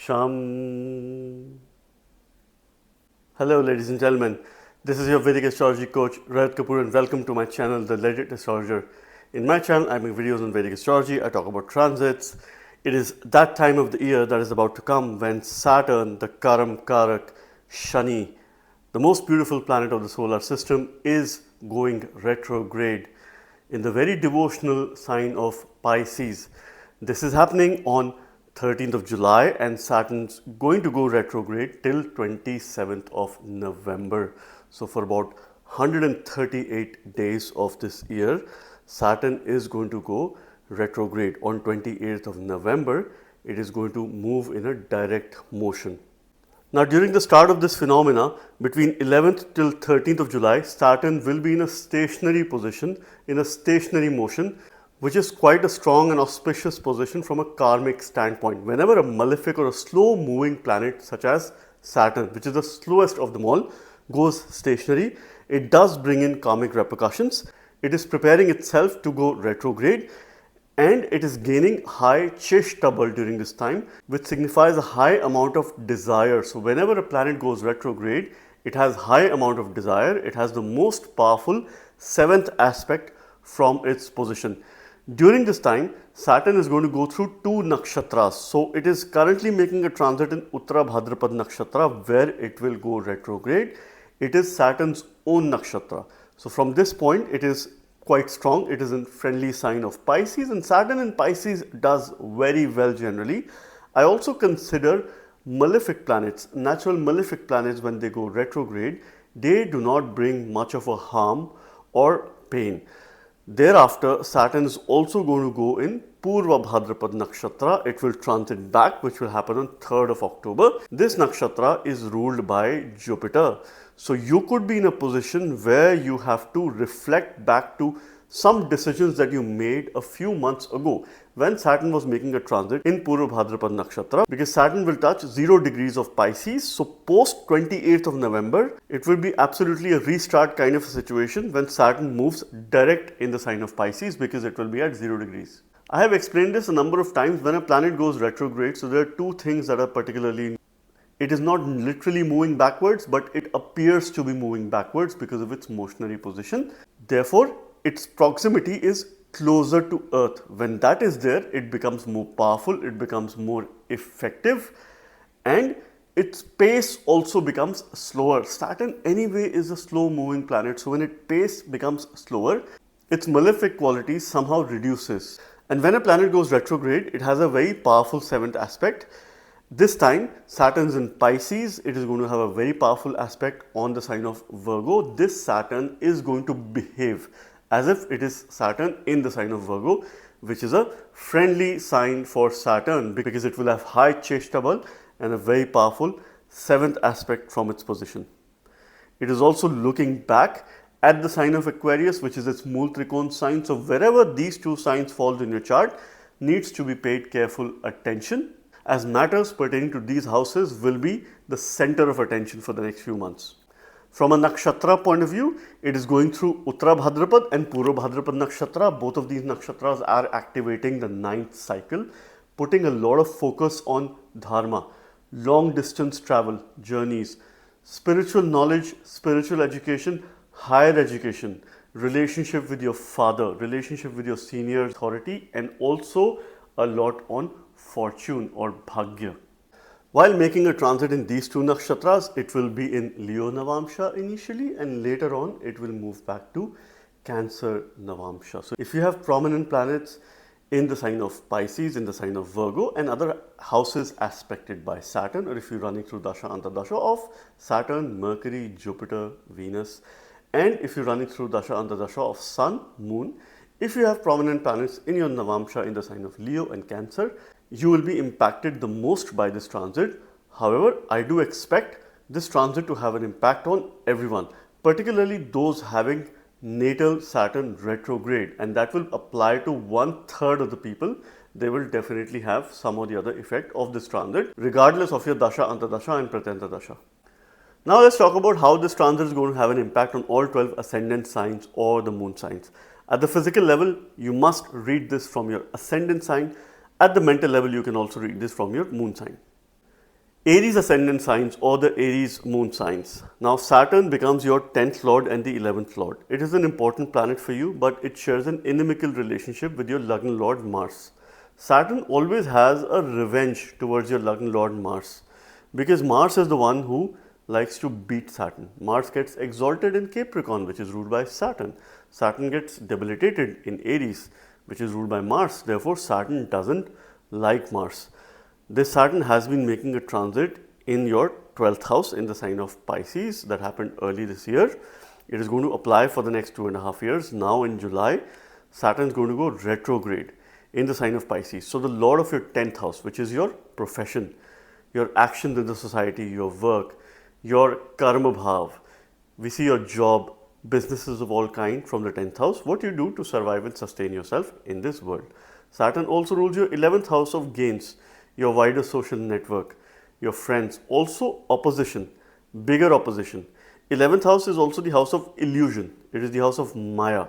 Sham. Hello ladies and gentlemen, this is your Vedic Astrology coach Rajat Kapoor and welcome to my channel The Legit Astrologer. In my channel I make videos on Vedic Astrology, I talk about transits. It is that time of the year that is about to come when Saturn, the Karam Karak, Shani, the most beautiful planet of the solar system, is going retrograde in the very devotional sign of Pisces. This is happening on 13th of July and Saturn's going to go retrograde till 27th of November. So for about 138 days of this year, Saturn is going to go retrograde. On 28th of November, it is going to move in a direct motion. Now during the start of this phenomena, between 11th till 13th of July, Saturn will be in a stationary position, in a stationary motion, which is quite a strong and auspicious position from a karmic standpoint. Whenever a malefic or a slow moving planet such as Saturn, which is the slowest of them all, goes stationary, it does bring in karmic repercussions. It is preparing itself to go retrograde and it is gaining high Cheshtable during this time, which signifies a high amount of desire. So whenever a planet goes retrograde, it has high amount of desire. It has the most powerful 7th aspect from its position. During this time, Saturn is going to go through 2 nakshatras. So it is currently making a transit in Uttara Bhadrapad nakshatra where it will go retrograde. It is Saturn's own nakshatra. So from this point, it is quite strong. It is in friendly sign of Pisces, and Saturn in Pisces does very well generally. I also consider malefic planets, natural malefic planets, when they go retrograde, they do not bring much of a harm or pain. Thereafter, Saturn is also going to go in Purva Bhadrapad Nakshatra. It will transit back, which will happen on 3rd of October. This nakshatra is ruled by Jupiter. So you could be in a position where you have to reflect back to some decisions that you made a few months ago when Saturn was making a transit in Purva Bhadrapad Nakshatra, because Saturn will touch 0 degrees of Pisces. So post 28th of November, it will be absolutely a restart kind of a situation when Saturn moves direct in the sign of Pisces, because it will be at 0 degrees. I have explained this a number of times. When a planet goes retrograde, so there are two things that are particularly, it is not literally moving backwards, but it appears to be moving backwards because of its motionary position. Therefore, its proximity is closer to Earth. When that is there, it becomes more powerful, it becomes more effective, and its pace also becomes slower. Saturn anyway is a slow moving planet, so when its pace becomes slower, its malefic quality somehow reduces. And when a planet goes retrograde, it has a very powerful 7th aspect. This time, Saturn is in Pisces. It is going to have a very powerful aspect on the sign of Virgo. This Saturn is going to behave as if it is Saturn in the sign of Virgo, which is a friendly sign for Saturn because it will have high Cheshtable and a very powerful 7th aspect from its position. It is also looking back at the sign of Aquarius, which is its Mool Trikon sign. So wherever these two signs fall in your chart needs to be paid careful attention, as matters pertaining to these houses will be the center of attention for the next few months. From a nakshatra point of view, it is going through Uttara Bhadrapad and Purva Bhadrapad nakshatra. Both of these nakshatras are activating the 9th cycle, putting a lot of focus on dharma, long distance travel, journeys, spiritual knowledge, spiritual education, higher education, relationship with your father, relationship with your senior authority, and also a lot on fortune or bhagya. While making a transit in these 2 nakshatras, it will be in Leo Navamsha initially, and later on it will move back to Cancer Navamsha. So if you have prominent planets in the sign of Pisces, in the sign of Virgo, and other houses aspected by Saturn, or if you're running through Dasha Antardasha of Saturn, Mercury, Jupiter, Venus, and if you're running through Dasha Antardasha of Sun, Moon, if you have prominent planets in your Navamsha in the sign of Leo and Cancer, you will be impacted the most by this transit. However, I do expect this transit to have an impact on everyone, particularly those having natal Saturn retrograde, and that will apply to 1/3 of the people. They will definitely have some or the other effect of this transit, regardless of your Dasha, Antardasha and Pratyanta Dasha. Now let's talk about how this transit is going to have an impact on all 12 ascendant signs or the moon signs. At the physical level, you must read this from your ascendant sign. At the mental level, you can also read this from your moon sign. Aries ascendant signs or the Aries moon signs. Now Saturn becomes your 10th lord and the 11th lord. It is an important planet for you, but it shares an inimical relationship with your Lagna lord Mars. Saturn always has a revenge towards your Lagna lord Mars, because Mars is the one who likes to beat Saturn. Mars gets exalted in Capricorn, which is ruled by Saturn. Saturn gets debilitated in Aries, which is ruled by Mars. Therefore, Saturn doesn't like Mars. This Saturn has been making a transit in your 12th house in the sign of Pisces that happened early this year. It is going to apply for the next 2.5 years. Now in July, Saturn is going to go retrograde in the sign of Pisces. So the lord of your 10th house, which is your profession, your actions in the society, your work, your karma bhav, we see your job, businesses of all kind from the 10th house, what you do to survive and sustain yourself in this world. Saturn also rules your 11th house of gains, your wider social network, your friends, also opposition, bigger opposition. 11th house is also the house of illusion. It is the house of Maya.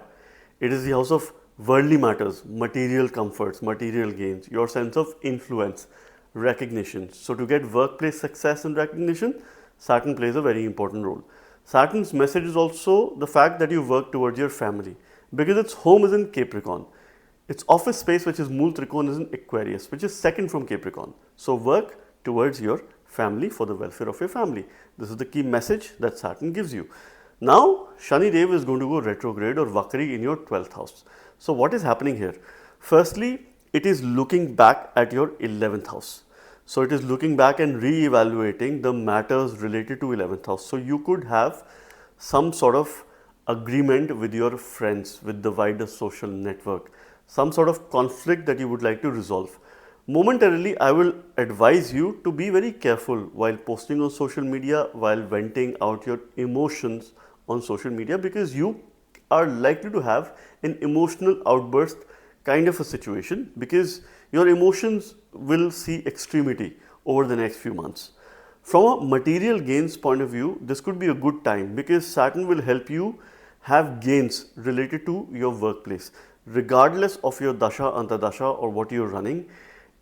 It is the house of worldly matters, material comforts, material gains, your sense of influence, recognition. So to get workplace success and recognition, Saturn plays a very important role. Saturn's message is also the fact that you work towards your family, because its home is in Capricorn. Its office space, which is Mool Trikon, is in Aquarius, which is second from Capricorn. So work towards your family for the welfare of your family. This is the key message that Saturn gives you. Now, Shani Dev is going to go retrograde or Vakri in your 12th house. So what is happening here? Firstly, it is looking back at your 11th house. So it is looking back and re-evaluating the matters related to 11th house. So you could have some sort of agreement with your friends, with the wider social network, some sort of conflict that you would like to resolve. Momentarily, I will advise you to be very careful while posting on social media, while venting out your emotions on social media, because you are likely to have an emotional outburst kind of a situation, because your emotions will see extremity over the next few months. From a material gains point of view, this could be a good time, because Saturn will help you have gains related to your workplace. Regardless of your dasha, antardasha, or what you're running,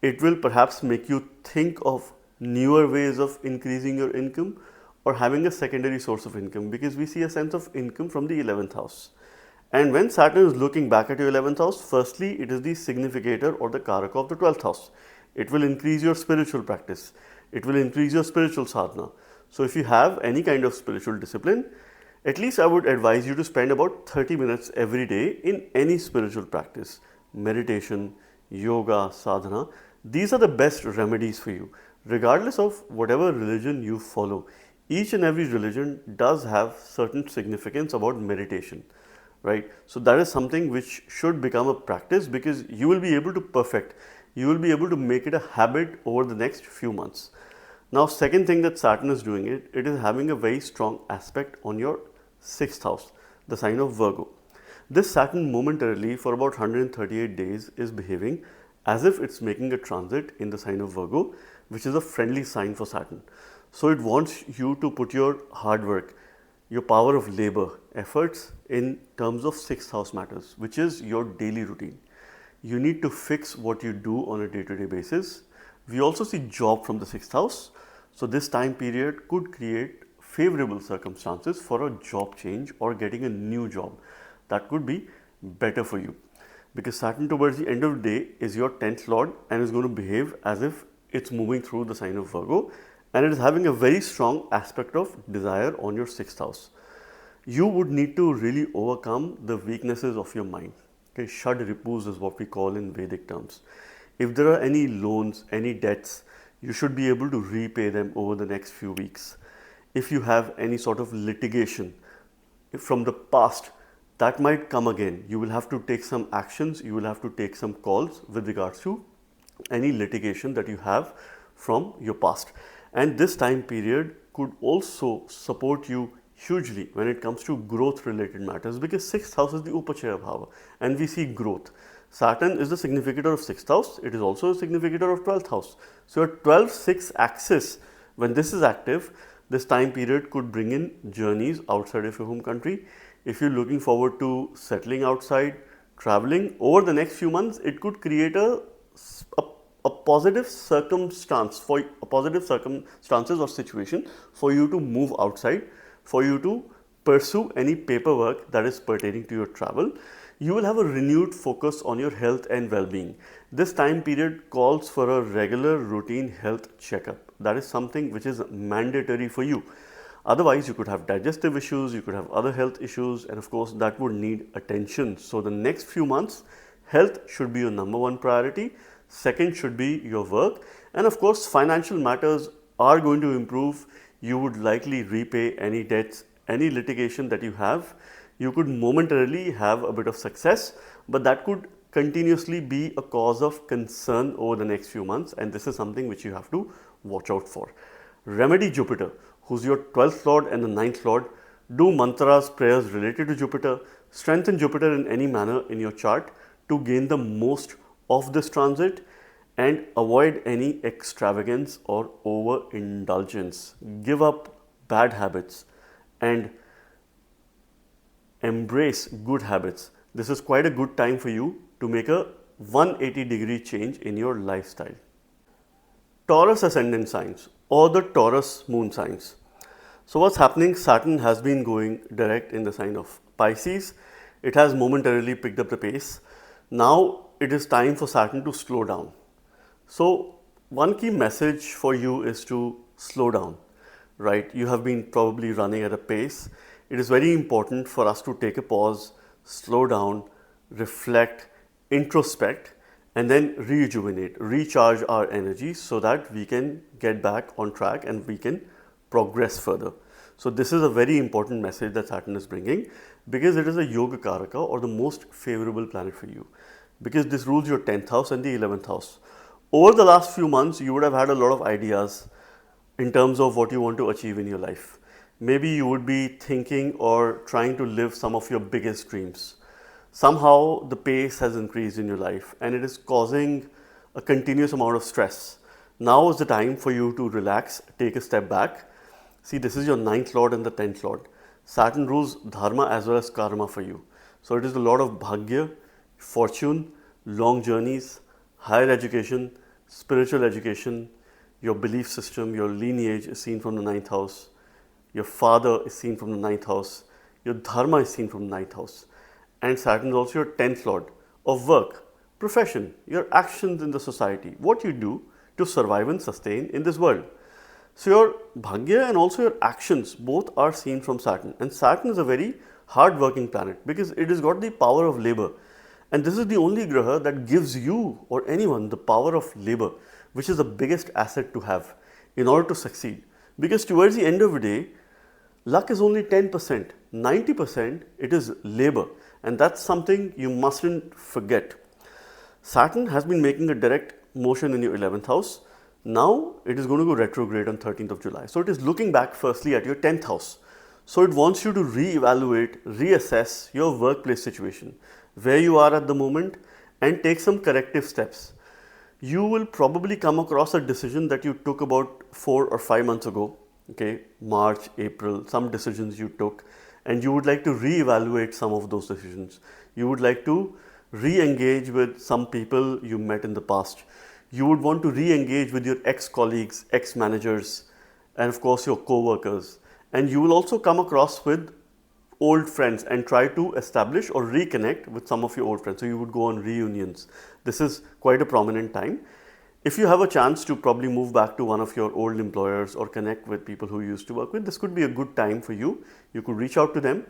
it will perhaps make you think of newer ways of increasing your income or having a secondary source of income, because we see a sense of income from the 11th house. And when Saturn is looking back at your 11th house, firstly, it is the significator or the karaka of the 12th house. It will increase your spiritual practice. It will increase your spiritual sadhana. So if you have any kind of spiritual discipline, at least I would advise you to spend about 30 minutes every day in any spiritual practice, meditation, yoga, sadhana. These are the best remedies for you, regardless of whatever religion you follow. Each and every religion does have certain significance about meditation, right? So that is something which should become a practice, because you will be able to perfect, you will be able to make it a habit over the next few months. Now, second thing that Saturn is doing, it is having a very strong aspect on your 6th house, the sign of Virgo. This Saturn momentarily for about 138 days is behaving as if it's making a transit in the sign of Virgo, which is a friendly sign for Saturn. So it wants you to put your hard work, your power of labor, efforts in terms of 6th house matters, which is your daily routine. You need to fix what you do on a day-to-day basis. We also see job from the 6th house. So this time period could create favorable circumstances for a job change or getting a new job. That could be better for you, because Saturn towards the end of the day is your 10th lord and is going to behave as if it's moving through the sign of Virgo, and it is having a very strong aspect of desire on your 6th house. You would need to really overcome the weaknesses of your mind. Okay, Shad Ripus is what we call in Vedic terms. If there are any loans, any debts, you should be able to repay them over the next few weeks. If you have any sort of litigation from the past, that might come again. You will have to take some actions, you will have to take some calls with regards to any litigation that you have from your past. And this time period could also support you hugely when it comes to growth related matters, because 6th house is the Upachaya Bhava and we see growth. Saturn is the significator of 6th house, it is also a significator of 12th house. So your 12-6 axis, when this is active, this time period could bring in journeys outside of your home country. If you're looking forward to settling outside, traveling over the next few months, it could create a positive circumstances or situation for you to move outside, for you to pursue any paperwork that is pertaining to your travel. You will have a renewed focus on your health and well-being. This time period calls for a regular routine health checkup. That is something which is mandatory for you. Otherwise, you could have digestive issues, you could have other health issues, and of course, that would need attention. So, the next few months, health should be your number one priority. Second should be your work. And of course, financial matters are going to improve. You would likely repay any debts, any litigation that you have. You could momentarily have a bit of success, but that could continuously be a cause of concern over the next few months, and this is something which you have to watch out for. Remedy Jupiter, who's your 12th lord and the 9th lord. Do mantras, prayers related to Jupiter. Strengthen Jupiter in any manner in your chart to gain the most of this transit, and avoid any extravagance or overindulgence. Give up bad habits and embrace good habits. This is quite a good time for you to make a 180-degree change in your lifestyle. Taurus ascendant signs or the Taurus moon signs. So what's happening? Saturn has been going direct in the sign of Pisces. It has momentarily picked up the pace. Now it is time for Saturn to slow down. So one key message for you is to slow down, right? You have been probably running at a pace. It is very important for us to take a pause, slow down, reflect, introspect, and then rejuvenate, recharge our energy so that we can get back on track and we can progress further. So this is a very important message that Saturn is bringing, because it is a Yoga Karaka, or the most favorable planet for you, because this rules your 10th house and the 11th house. Over the last few months, you would have had a lot of ideas in terms of what you want to achieve in your life. Maybe you would be thinking or trying to live some of your biggest dreams. Somehow the pace has increased in your life and it is causing a continuous amount of stress. Now is the time for you to relax, take a step back. See, this is your 9th lord and the 10th lord. Saturn rules dharma as well as karma for you. So it is a lot of bhagya, fortune, long journeys, higher education, spiritual education. Your belief system, your lineage is seen from the 9th house. Your father is seen from the 9th house. Your dharma is seen from the 9th house. And Saturn is also your 10th lord of work, profession, your actions in the society, what you do to survive and sustain in this world. So your bhagya and also your actions both are seen from Saturn. And Saturn is a very hard-working planet because it has got the power of labor. And this is the only graha that gives you or anyone the power of labor, which is the biggest asset to have in order to succeed. Because towards the end of the day, luck is only 10%, 90% it is labor, and that's something you mustn't forget. Saturn has been making a direct motion in your 11th house. Now it is going to go retrograde on 13th of July. So it is looking back firstly at your 10th house. So it wants you to reevaluate, reassess your workplace situation, where you are at the moment, and take some corrective steps. You will probably come across a decision that you took about 4 or 5 months ago, okay, March, April, some decisions you took, and you would like to reevaluate some of those decisions. You would like to re-engage with some people you met in the past. You would want to re-engage with your ex-colleagues, ex-managers, and of course your co-workers. And you will also come across with old friends and try to establish or reconnect with some of your old friends. So you would go on reunions. This is quite a prominent time. If you have a chance to probably move back to one of your old employers or connect with people who you used to work with, this could be a good time for you. You could reach out to them.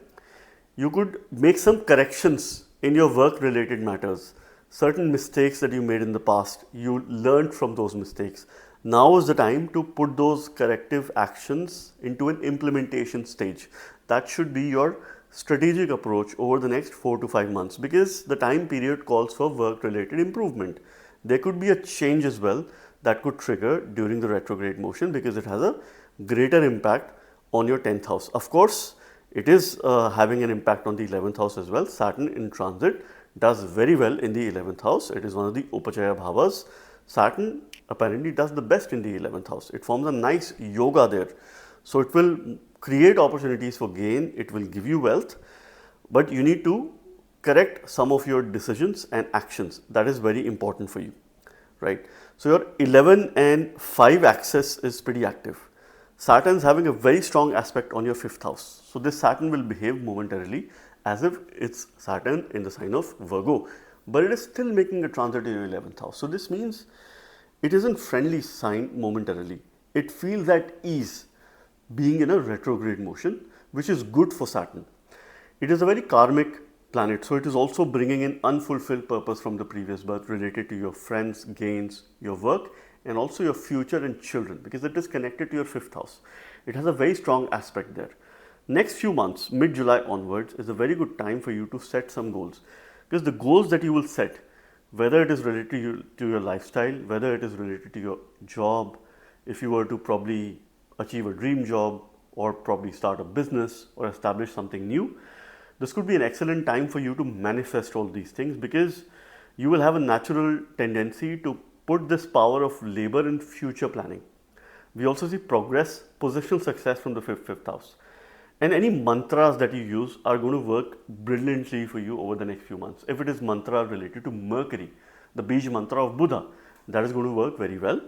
You could make some corrections in your work related matters. Certain mistakes that you made in the past, you learned from those mistakes. Now is the time to put those corrective actions into an implementation stage. That should be your strategic approach over the next 4 to 5 months, because the time period calls for work related improvement. There could be a change as well that could trigger during the retrograde motion, because it has a greater impact on your 10th house. Of course, it is having an impact on the 11th house as well. Saturn in transit does very well in the 11th house. It is one of the Upachaya Bhavas. Saturn apparently does the best in the 11th house. It forms a nice yoga there. So it will create opportunities for gain. It will give you wealth, but you need to correct some of your decisions and actions. That is very important for you. right? So your 11 and 5 axis is pretty active. Saturn's having a very strong aspect on your 5th house. So this Saturn will behave momentarily as if it's Saturn in the sign of Virgo, but it is still making a transit in your 11th house. So this means it isn't friendly sign momentarily. It feels at ease being in a retrograde motion, which is good for Saturn. It is a very karmic planet, so it is also bringing in unfulfilled purpose from the previous birth related to your friends, gains, your work, and also your future and children, because it is connected to your 5th house. It has a very strong aspect there. Next few months, mid-July onwards, is a very good time for you to set some goals, because the goals that you will set, whether it is related to your lifestyle, whether it is related to your job, if you were to probably achieve a dream job or probably start a business or establish something new, this could be an excellent time for you to manifest all these things, because you will have a natural tendency to put this power of labor in future planning. We also see progress, positional success from the 5th house. And any mantras that you use are going to work brilliantly for you over the next few months. If it is mantra related to Mercury, the Bij mantra of Buddha, that is going to work very well.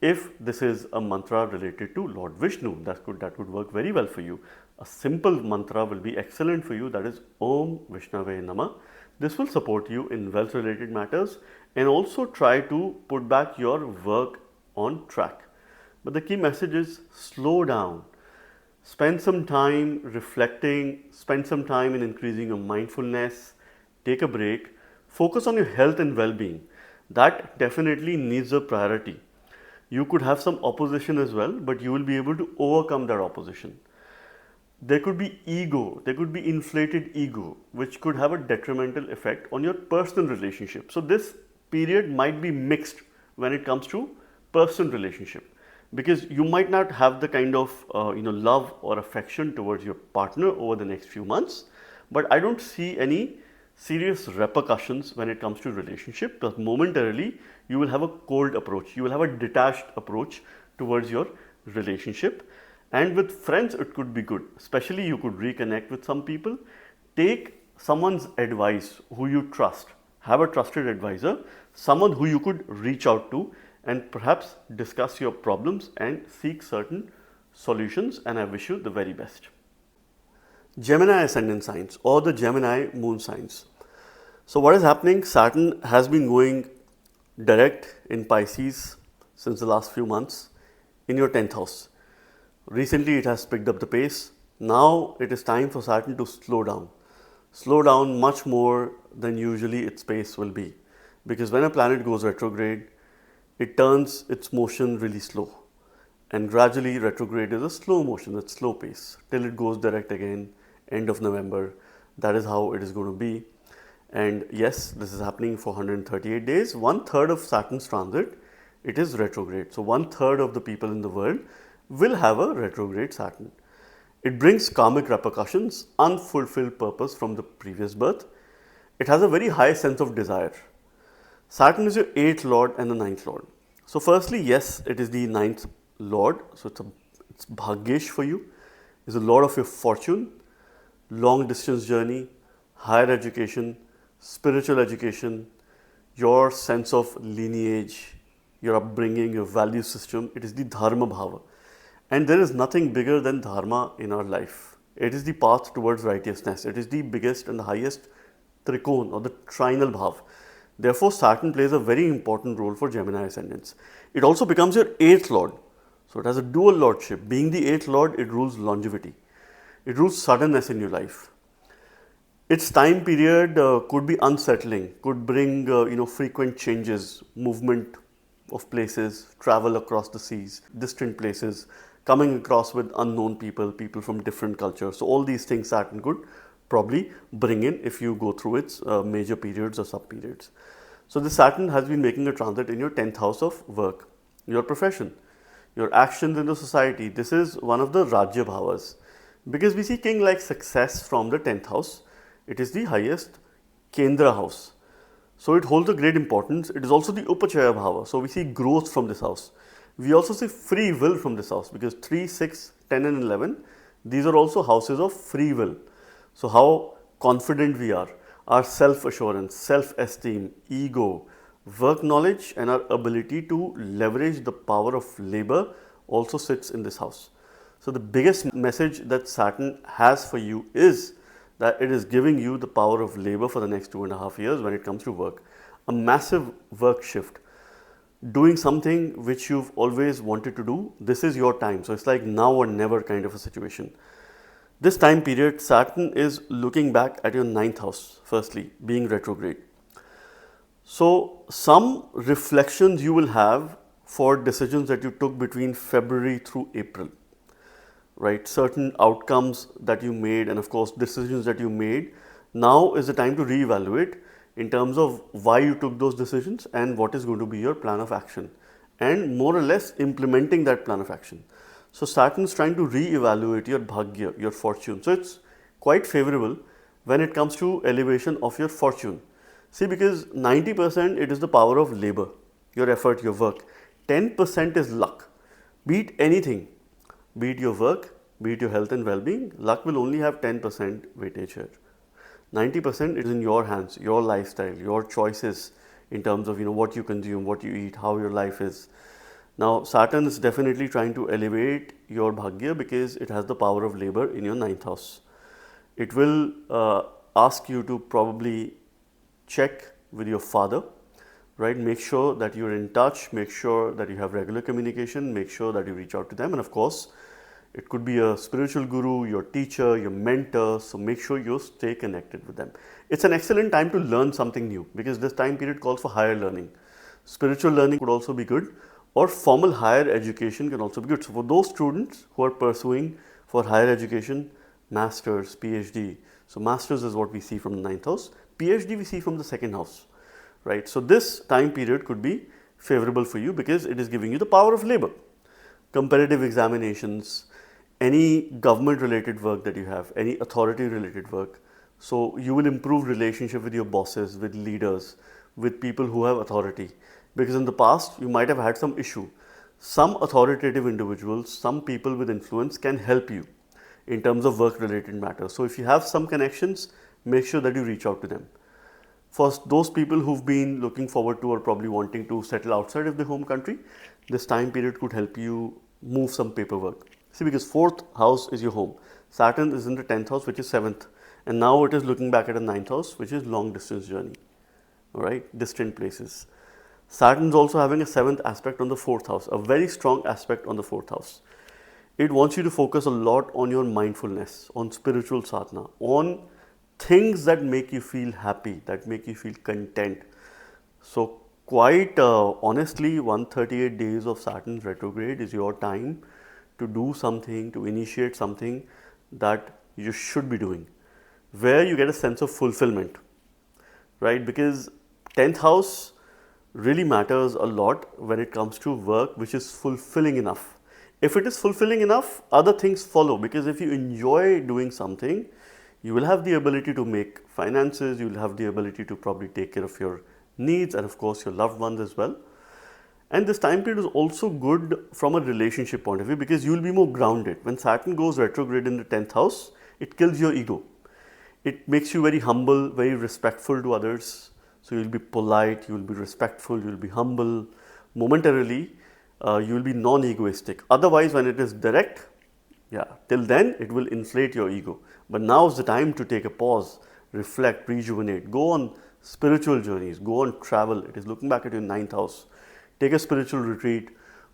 If this is a mantra related to Lord Vishnu, that could work very well for you. A simple mantra will be excellent for you, that is Om Vishnave Namah. This will support you in wealth related matters and also try to put back your work on track. But the key message is slow down. Spend some time reflecting, spend some time in increasing your mindfulness, take a break, focus on your health and well-being. That definitely needs a priority. You could have some opposition as well, but you will be able to overcome that opposition. There could be ego, there could be inflated ego, which could have a detrimental effect on your personal relationship. So this period might be mixed when it comes to personal relationship, because you might not have the kind of love or affection towards your partner over the next few months, but I don't see any serious repercussions when it comes to relationship, because momentarily you will have a cold approach, you will have a detached approach towards your relationship. And with friends it could be good, especially you could reconnect with some people. Take someone's advice who you trust, have a trusted advisor, someone who you could reach out to and perhaps discuss your problems and seek certain solutions, and I wish you the very best. Gemini ascendant signs or the Gemini moon signs. So what is happening? Saturn has been going direct in Pisces since the last few months in your 10th house. Recently it has picked up the pace. Now it is time for Saturn to slow down much more than usually its pace will be, because when a planet goes retrograde, it turns its motion really slow, and gradually retrograde is a slow motion, it's slow pace till it goes direct again end of November. That is how it is going to be. And yes, this is happening for 138 days. 1/3 of Saturn's transit, it is retrograde. So 1/3 of the people in the world will have a retrograde Saturn. It brings karmic repercussions, unfulfilled purpose from the previous birth. It has a very high sense of desire. Saturn is your 8th lord and the 9th lord. So firstly, yes, it is the 9th lord. So it's bhagyesh for you. It's the lord of your fortune, long distance journey, higher education, spiritual education, your sense of lineage, your upbringing, your value system. It is the dharma bhava. And there is nothing bigger than dharma in our life. It is the path towards righteousness. It is the biggest and the highest trikon or the trinal bhav. Therefore, Saturn plays a very important role for Gemini ascendants. It also becomes your 8th lord. So it has a dual lordship. Being the 8th lord, it rules longevity. It rules suddenness in your life. Its time period could be unsettling, could bring frequent changes, movement of places, travel across the seas, distant places, coming across with unknown people, people from different cultures. So all these things Saturn could probably bring in if you go through its major periods or sub-periods. So the Saturn has been making a transit in your 10th house of work, your profession, your actions in the society. This is one of the Rajya Bhavas, because we see king-like success from the 10th house. It is the highest Kendra house. So it holds a great importance. It is also the Upachaya Bhava. So we see growth from this house. We also see free will from this house, because 3, 6, 10 and 11, these are also houses of free will. So how confident we are, our self-assurance, self-esteem, ego, work knowledge and our ability to leverage the power of labor also sits in this house. So the biggest message that Saturn has for you is that it is giving you the power of labor for the next 2.5 years when it comes to work. A massive work shift. Doing something which you've always wanted to do, this is your time. So it's like now or never kind of a situation. This time period, Saturn is looking back at your 9th house, firstly, being retrograde. So some reflections you will have for decisions that you took between February through April, right? Certain outcomes that you made and of course decisions that you made. Now is the time to reevaluate in terms of why you took those decisions and what is going to be your plan of action and more or less implementing that plan of action. So Saturn is trying to re-evaluate your bhagya, your fortune. So it's quite favorable when it comes to elevation of your fortune. See, because 90% it is the power of labor, your effort, your work. 10% is luck. Be it anything, be it your work, be it your health and well-being, luck will only have 10% weightage here. 90% is in your hands, your lifestyle, your choices in terms of what you consume, what you eat, how your life is. Now Saturn is definitely trying to elevate your bhagya because it has the power of labor in your 9th house. It will ask you to probably check with your father, right? Make sure that you're in touch, make sure that you have regular communication, make sure that you reach out to them, and of course it could be a spiritual guru, your teacher, your mentor, so make sure you stay connected with them. It's an excellent time to learn something new because this time period calls for higher learning. Spiritual learning could also be good, or formal higher education can also be good. So for those students who are pursuing for higher education, masters, PhD, so masters is what we see from the 9th house, PhD we see from the 2nd house, right? So this time period could be favorable for you because it is giving you the power of labor. Comparative examinations, any government related work that you have, any authority related work. So you will improve relationship with your bosses, with leaders, with people who have authority. Because in the past you might have had some issue. Some authoritative individuals, some people with influence can help you in terms of work related matters. So if you have some connections, make sure that you reach out to them. For those people who've been looking forward to or probably wanting to settle outside of the home country, this time period could help you move some paperwork. See, because 4th house is your home. Saturn is in the 10th house, which is 7th. And now it is looking back at a 9th house, which is long distance journey, all right, distant places. Saturn is also having a 7th aspect on the 4th house, a very strong aspect on the 4th house. It wants you to focus a lot on your mindfulness, on spiritual sadhana, on things that make you feel happy, that make you feel content. So quite honestly, 138 days of Saturn retrograde is your time to do something, to initiate something that you should be doing, where you get a sense of fulfillment, right? Because 10th house really matters a lot when it comes to work which is fulfilling enough. If it is fulfilling enough, other things follow, because if you enjoy doing something, you will have the ability to make finances, you will have the ability to probably take care of your needs and of course your loved ones as well. And this time period is also good from a relationship point of view because you will be more grounded. When Saturn goes retrograde in the 10th house, it kills your ego. It makes you very humble, very respectful to others. So you will be polite, you will be respectful, you will be humble. Momentarily, you will be non-egoistic. Otherwise, when it is direct, till then it will inflate your ego. But now is the time to take a pause, reflect, rejuvenate, go on spiritual journeys, go on travel. It is looking back at your 9th house. Take a spiritual retreat,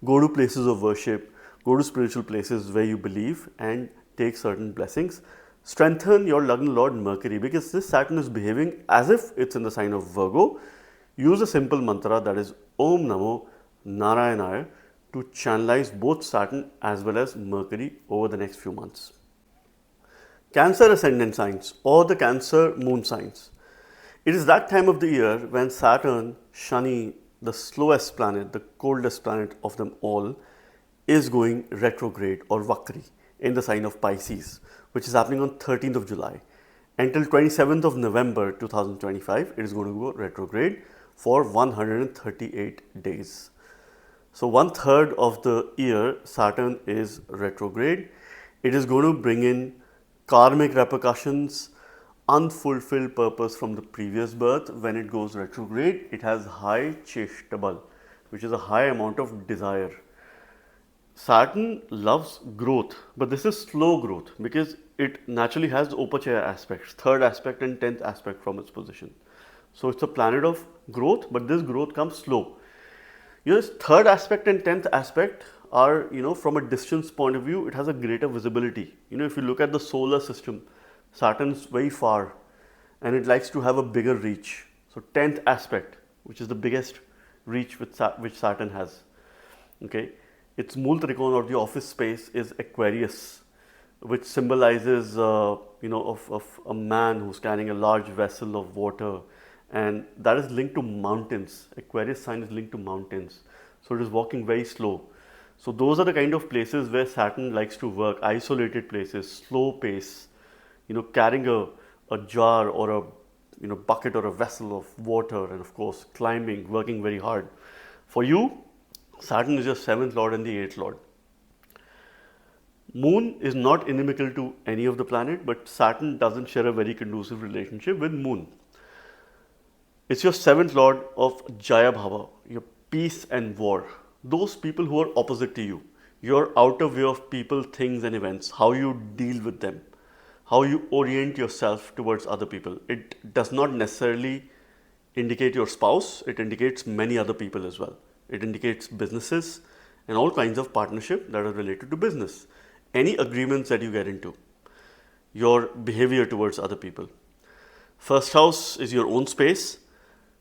go to places of worship, go to spiritual places where you believe and take certain blessings. Strengthen your Lagna Lord Mercury, because this Saturn is behaving as if it's in the sign of Virgo. Use a simple mantra, that is Om Namo Narayanaya, to channelize both Saturn as well as Mercury over the next few months. Cancer ascendant signs or the Cancer moon signs. It is that time of the year when Saturn, Shani, the slowest planet, the coldest planet of them all, is going retrograde or Vakri in the sign of Pisces, which is happening on 13th of July. Until 27th of November 2025, it is going to go retrograde for 138 days. So 1/3 of the year Saturn is retrograde. It is going to bring in karmic repercussions, unfulfilled purpose from the previous birth. When it goes retrograde, it has high cheshtabal, which is a high amount of desire. Saturn loves growth, but this is slow growth because it naturally has Upachaya aspects, third aspect and 10th aspect from its position. So it's a planet of growth, but this growth comes slow. This third aspect and 10th aspect are, from a distance point of view, it has a greater visibility. If you look at the solar system, Saturn is very far and it likes to have a bigger reach. So 10th aspect, which is the biggest reach which Saturn has. Okay, its Mool Trikona, or the office space, is Aquarius, which symbolizes, of a man who's carrying a large vessel of water, and that is linked to mountains. Aquarius sign is linked to mountains, so it is walking very slow. So those are the kind of places where Saturn likes to work, isolated places, slow pace, carrying a jar or a bucket or a vessel of water, and of course climbing, working very hard. For you, Saturn is your 7th lord and the 8th lord. Moon is not inimical to any of the planet, but Saturn doesn't share a very conducive relationship with Moon. It's your 7th lord of Jaya Bhava, your peace and war. Those people who are opposite to you, your outer view of people, things and events, how you deal with them, how you orient yourself towards other people. It does not necessarily indicate your spouse, it indicates many other people as well. It indicates businesses and all kinds of partnership that are related to business. Any agreements that you get into, your behavior towards other people. First house is your own space.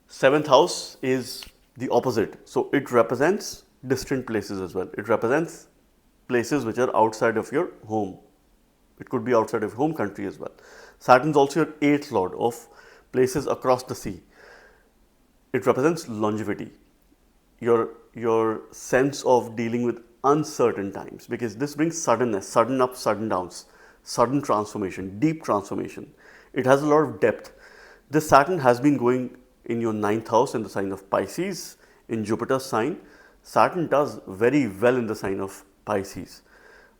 7th house is the opposite. So it represents distant places as well. It represents places which are outside of your home. It could be outside of home country as well. Saturn is also your 8th lord of places across the sea. It represents longevity. Your sense of dealing with uncertain times, because this brings suddenness, sudden ups, sudden downs, sudden transformation, deep transformation. It has a lot of depth. This Saturn has been going in your 9th house in the sign of Pisces, in Jupiter's sign. Saturn does very well in the sign of Pisces,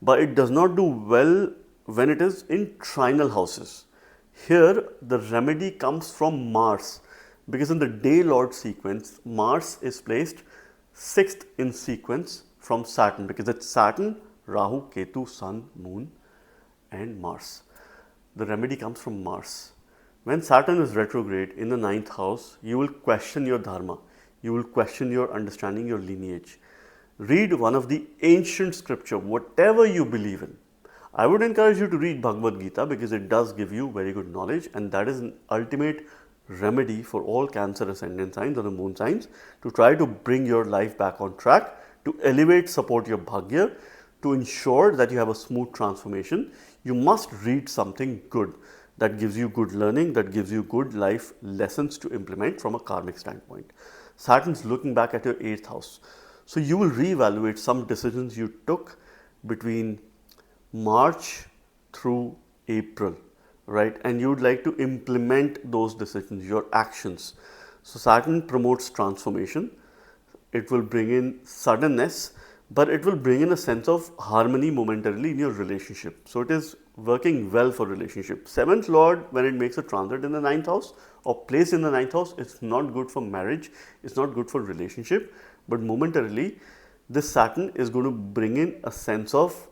but it does not do well when it is in trinal houses. Here the remedy comes from Mars, because in the day lord sequence, Mars is placed 6th in sequence from Saturn, because it's Saturn, Rahu, Ketu, Sun, Moon and Mars. The remedy comes from Mars. When Saturn is retrograde in the 9th house, you will question your dharma, you will question your understanding, your lineage. Read one of the ancient scripture, whatever you believe in. I would encourage you to read Bhagavad Gita, because it does give you very good knowledge, and that is an ultimate remedy for all Cancer ascendant signs or the moon signs, to try to bring your life back on track, to elevate, support your bhagya, to ensure that you have a smooth transformation. You must read something good that gives you good learning, that gives you good life lessons to implement from a karmic standpoint. Saturn's looking back at your 8th house. So you will reevaluate some decisions you took between March through April, right? And you would like to implement those decisions, your actions. So Saturn promotes transformation. It will bring in suddenness, but it will bring in a sense of harmony momentarily in your relationship. So it is working well for relationship. 7th lord, when it makes a transit in the 9th house or placed in the 9th house, it's not good for marriage, it's not good for relationship, but momentarily this Saturn is going to bring in a sense of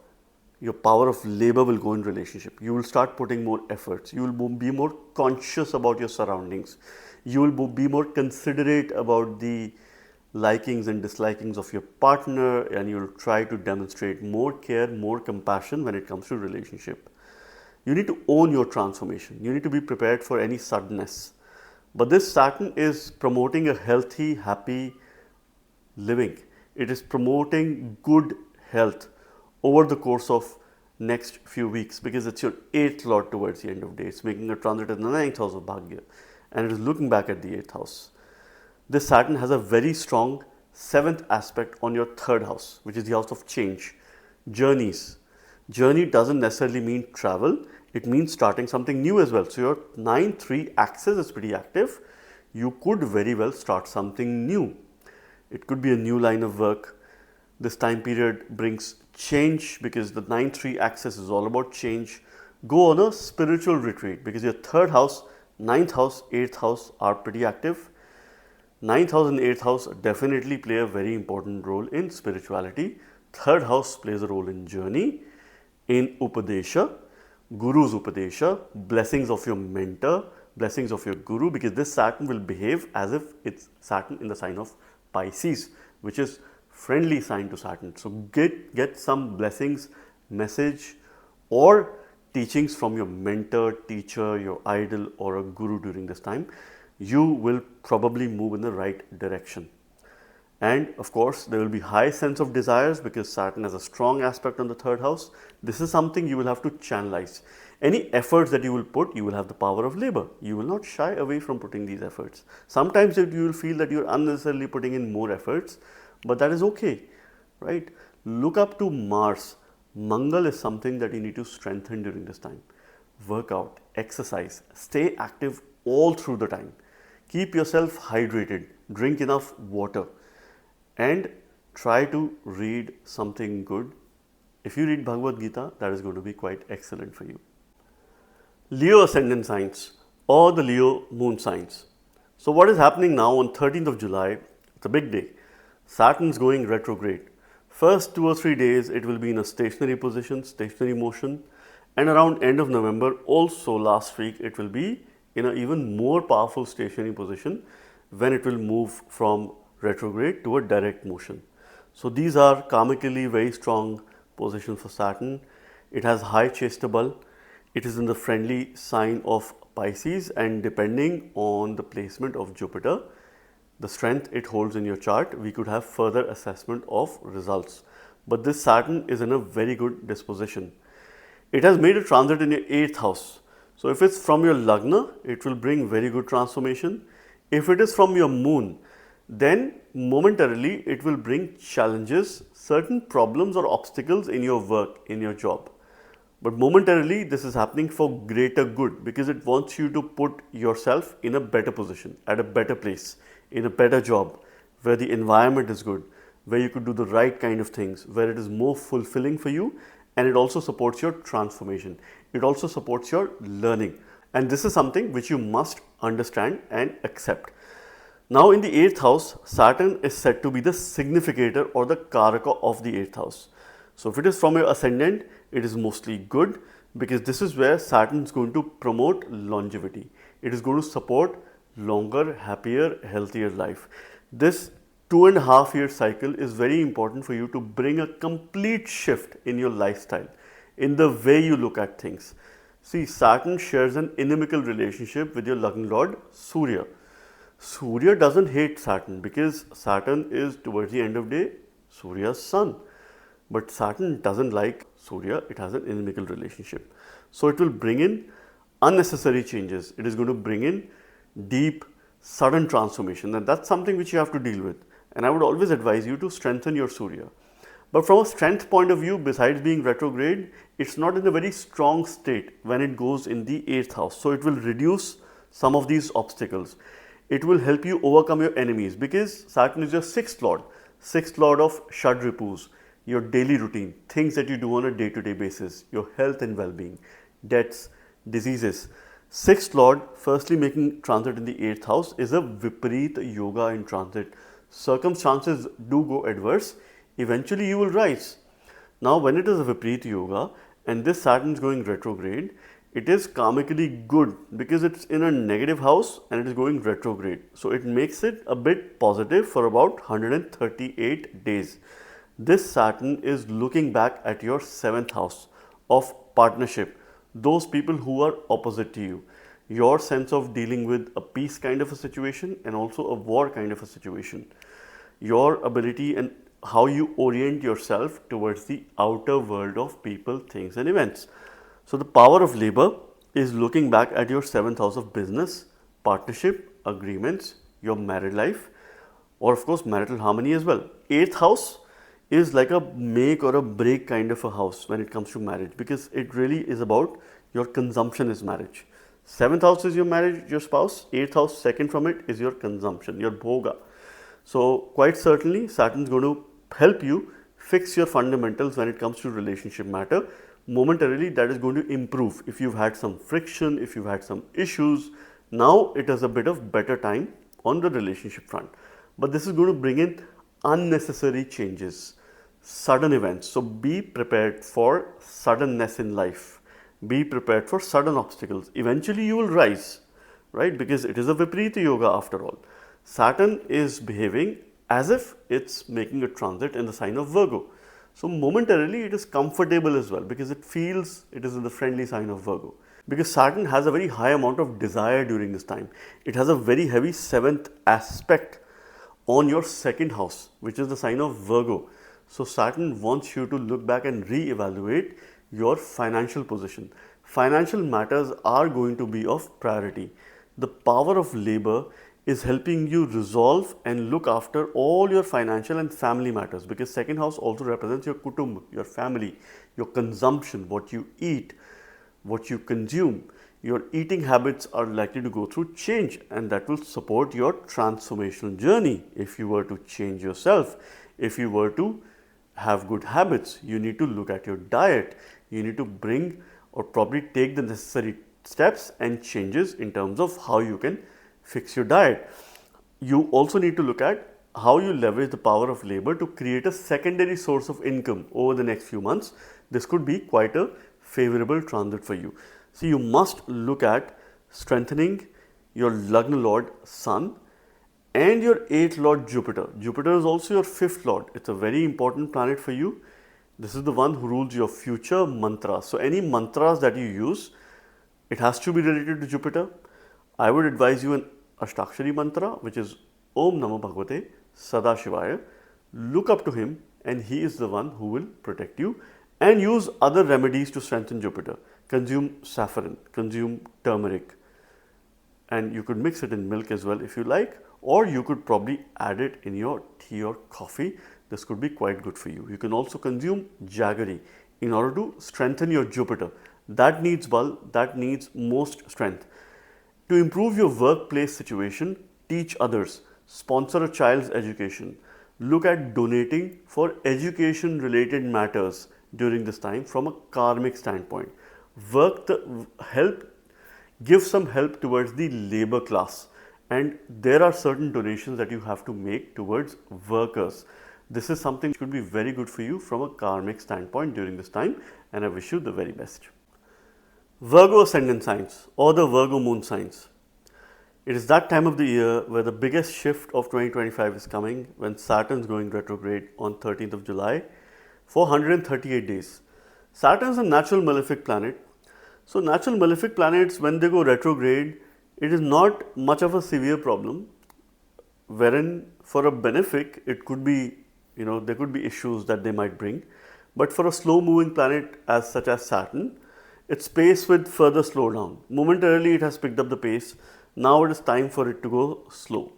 your power of labor will go in relationship. You will start putting more efforts. You will be more conscious about your surroundings. You will be more considerate about the likings and dislikings of your partner, and you will try to demonstrate more care, more compassion when it comes to relationship. You need to own your transformation. You need to be prepared for any suddenness. But this Saturn is promoting a healthy, happy living. It is promoting good health over the course of next few weeks, because it's your 8th lord towards the end of the day. It's making a transit in the 9th house of Bhagya, and it is looking back at the 8th house. This Saturn has a very strong 7th aspect on your 3rd house, which is the house of change, journeys. Journey doesn't necessarily mean travel, it means starting something new as well. So your 9-3 axis is pretty active. You could very well start something new. It could be a new line of work. This time period brings change, because the 9-3 axis is all about change, Go on a spiritual retreat, because your third house, ninth house, eighth house are pretty active. Ninth house and eighth house definitely play a very important role in spirituality. Third house plays a role in journey, in Upadesha, Guru's Upadesha, blessings of your mentor, blessings of your Guru, because this Saturn will behave as if it's Saturn in the sign of Pisces, which is friendly sign to Saturn. So get some blessings, message or teachings from your mentor, teacher, your idol or a guru during this time. You will probably move in the right direction. And of course, there will be high sense of desires because Saturn has a strong aspect on the third house. This is something you will have to channelize. Any efforts that you will put, you will have the power of labor. You will not shy away from putting these efforts. Sometimes you will feel that you are unnecessarily putting in more efforts, but that is okay, right? Look up to Mars. Mangal is something that you need to strengthen during this time. Work out, exercise, stay active all through the time. Keep yourself hydrated, drink enough water, and try to read something good. If you read Bhagavad Gita, that is going to be quite excellent for you. Leo ascendant signs or the Leo moon signs. So what is happening now on 13th of July, it's a big day. Saturn's going retrograde. First 2 or 3 days it will be in a stationary position, stationary motion, and around end of November, also last week, it will be in an even more powerful stationary position when it will move from retrograde to a direct motion. So these are karmically very strong positions for Saturn. It has high Chestabal. It is in the friendly sign of Pisces, and depending on the placement of Jupiter, the strength it holds in your chart, we could have further assessment of results. But this Saturn is in a very good disposition. It has made a transit in your 8th house. So if it's from your Lagna, it will bring very good transformation. If it is from your moon, then momentarily it will bring challenges, certain problems or obstacles in your work, in your job. But momentarily this is happening for greater good because it wants you to put yourself in a better position, at a better place, in a better job, where the environment is good, where you could do the right kind of things, where it is more fulfilling for you, and it also supports your transformation. It also supports your learning. And this is something which you must understand and accept. Now in the 8th house, Saturn is said to be the significator or the Karaka of the 8th house. So if it is from your ascendant, it is mostly good because this is where Saturn is going to promote longevity. It is going to support longer, happier, healthier life. This 2.5 year cycle is very important for you to bring a complete shift in your lifestyle, in the way you look at things. See, Saturn shares an inimical relationship with your Lagna Lord Surya. Surya doesn't hate Saturn because Saturn is towards the end of the day Surya's son. But Saturn doesn't like Surya, it has an inimical relationship. So it will bring in unnecessary changes. It is going to bring in deep, sudden transformation, and that's something which you have to deal with. And I would always advise you to strengthen your Surya. But from a strength point of view, besides being retrograde, it's not in a very strong state when it goes in the 8th house. So it will reduce some of these obstacles. It will help you overcome your enemies because Saturn is your 6th lord of Shadripus, your daily routine, things that you do on a day-to-day basis, your health and well-being, debts, diseases. 6th lord, firstly making transit in the 8th house, is a Viparita yoga in transit. Circumstances do go adverse, eventually you will rise. Now when it is a Viparita yoga and this Saturn is going retrograde, it is karmically good because it's in a negative house and it is going retrograde. So it makes it a bit positive for about 138 days. This Saturn is looking back at your 7th house of partnership, those people who are opposite to you, your sense of dealing with a peace kind of a situation and also a war kind of a situation, your ability and how you orient yourself towards the outer world of people, things and events. So the power of labor is looking back at your 7th house of business, partnership, agreements, your married life, or of course marital harmony as well. 8th house is like a make or a break kind of a house when it comes to marriage because it really is about your consumption is marriage. 7th house is your marriage, your spouse. 8th house, second from it, is your consumption, your bhoga. So quite certainly Saturn is going to help you fix your fundamentals when it comes to relationship matter, momentarily that is going to improve. If you've had some friction, if you've had some issues, now it is a bit of better time on the relationship front. But this is going to bring in unnecessary changes, sudden events. So be prepared for suddenness in life. Be prepared for sudden obstacles. Eventually you will rise, right? Because it is a Viparita Yoga after all. Saturn is behaving as if it's making a transit in the sign of Virgo. So momentarily it is comfortable as well because it feels it is in the friendly sign of Virgo. Because Saturn has a very high amount of desire during this time. It has a very heavy 7th aspect on your 2nd house, which is the sign of Virgo. So Saturn wants you to look back and re-evaluate your financial position. Financial matters are going to be of priority. The power of labor is helping you resolve and look after all your financial and family matters, because 2nd house also represents your kutumb, your family, your consumption, what you eat, what you consume. Your eating habits are likely to go through change, and that will support your transformational journey. If you were to change yourself, if you were to have good habits, you need to look at your diet. You need to bring or probably take the necessary steps and changes in terms of how you can fix your diet. You also need to look at how you leverage the power of labor to create a secondary source of income over the next few months. This could be quite a favorable transit for you. So you must look at strengthening your Lagna Lord Sun and your 8th Lord Jupiter. Jupiter is also your 5th Lord. It's a very important planet for you. This is the one who rules your future mantras. So any mantras that you use, it has to be related to Jupiter. I would advise you an Ashtakshari mantra, which is Om Namo Bhagavate Sadashivaya. Look up to him and he is the one who will protect you. And use other remedies to strengthen Jupiter. Consume saffron, consume turmeric, and you could mix it in milk as well if you like, or you could probably add it in your tea or coffee. This could be quite good for you. You can also consume jaggery in order to strengthen your Jupiter. That needs bal, that needs most strength. To improve your workplace situation, teach others, sponsor a child's education, look at donating for education related matters during this time from a karmic standpoint. Give some help towards the labor class, and there are certain donations that you have to make towards workers. This is something which could be very good for you from a karmic standpoint during this time, and I wish you the very best. Virgo ascendant signs or the Virgo moon signs. It is that time of the year where the biggest shift of 2025 is coming, when Saturn is going retrograde on 13th of July for 138 days. Saturn is a natural malefic planet. So natural malefic planets, when they go retrograde, it is not much of a severe problem, wherein for a benefic it could be, there could be issues that they might bring. But for a slow moving planet such as Saturn, its pace would further slow down. Momentarily it has picked up the pace. Now it is time for it to go slow.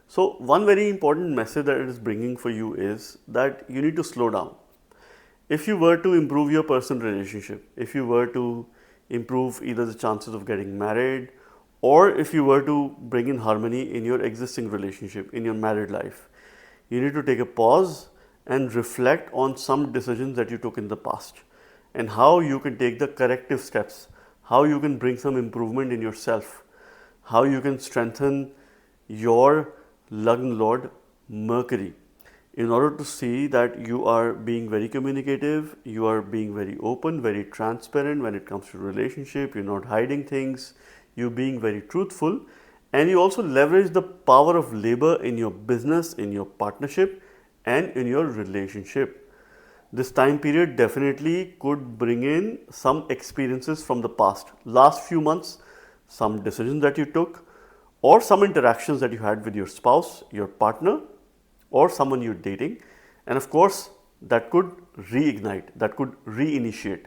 So one very important message that it is bringing for you is that you need to slow down. If you were to improve your personal relationship, if you were to improve either the chances of getting married, or if you were to bring in harmony in your existing relationship, in your married life, you need to take a pause and reflect on some decisions that you took in the past and how you can take the corrective steps, how you can bring some improvement in yourself, how you can strengthen your Lagna Lord Mercury, in order to see that you are being very communicative, you are being very open, very transparent when it comes to relationship, you're not hiding things, you're being very truthful, and you also leverage the power of labor in your business, in your partnership, and in your relationship. This time period definitely could bring in some experiences from the past, last few months, some decisions that you took, or some interactions that you had with your spouse, your partner, or someone you're dating, and of course that could reignite, that could reinitiate.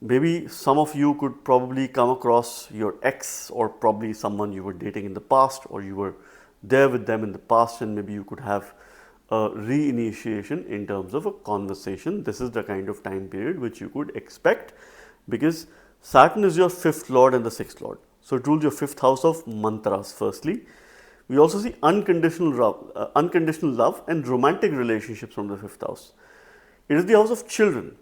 Maybe some of you could probably come across your ex, or probably someone you were dating in the past, or you were there with them in the past, and maybe you could have a reinitiation in terms of a conversation. This is the kind of time period which you could expect, because Saturn is your 5th Lord and the 6th Lord. So it rules your 5th house of mantras firstly. We also see unconditional love and romantic relationships from the 5th house. It is the house of children.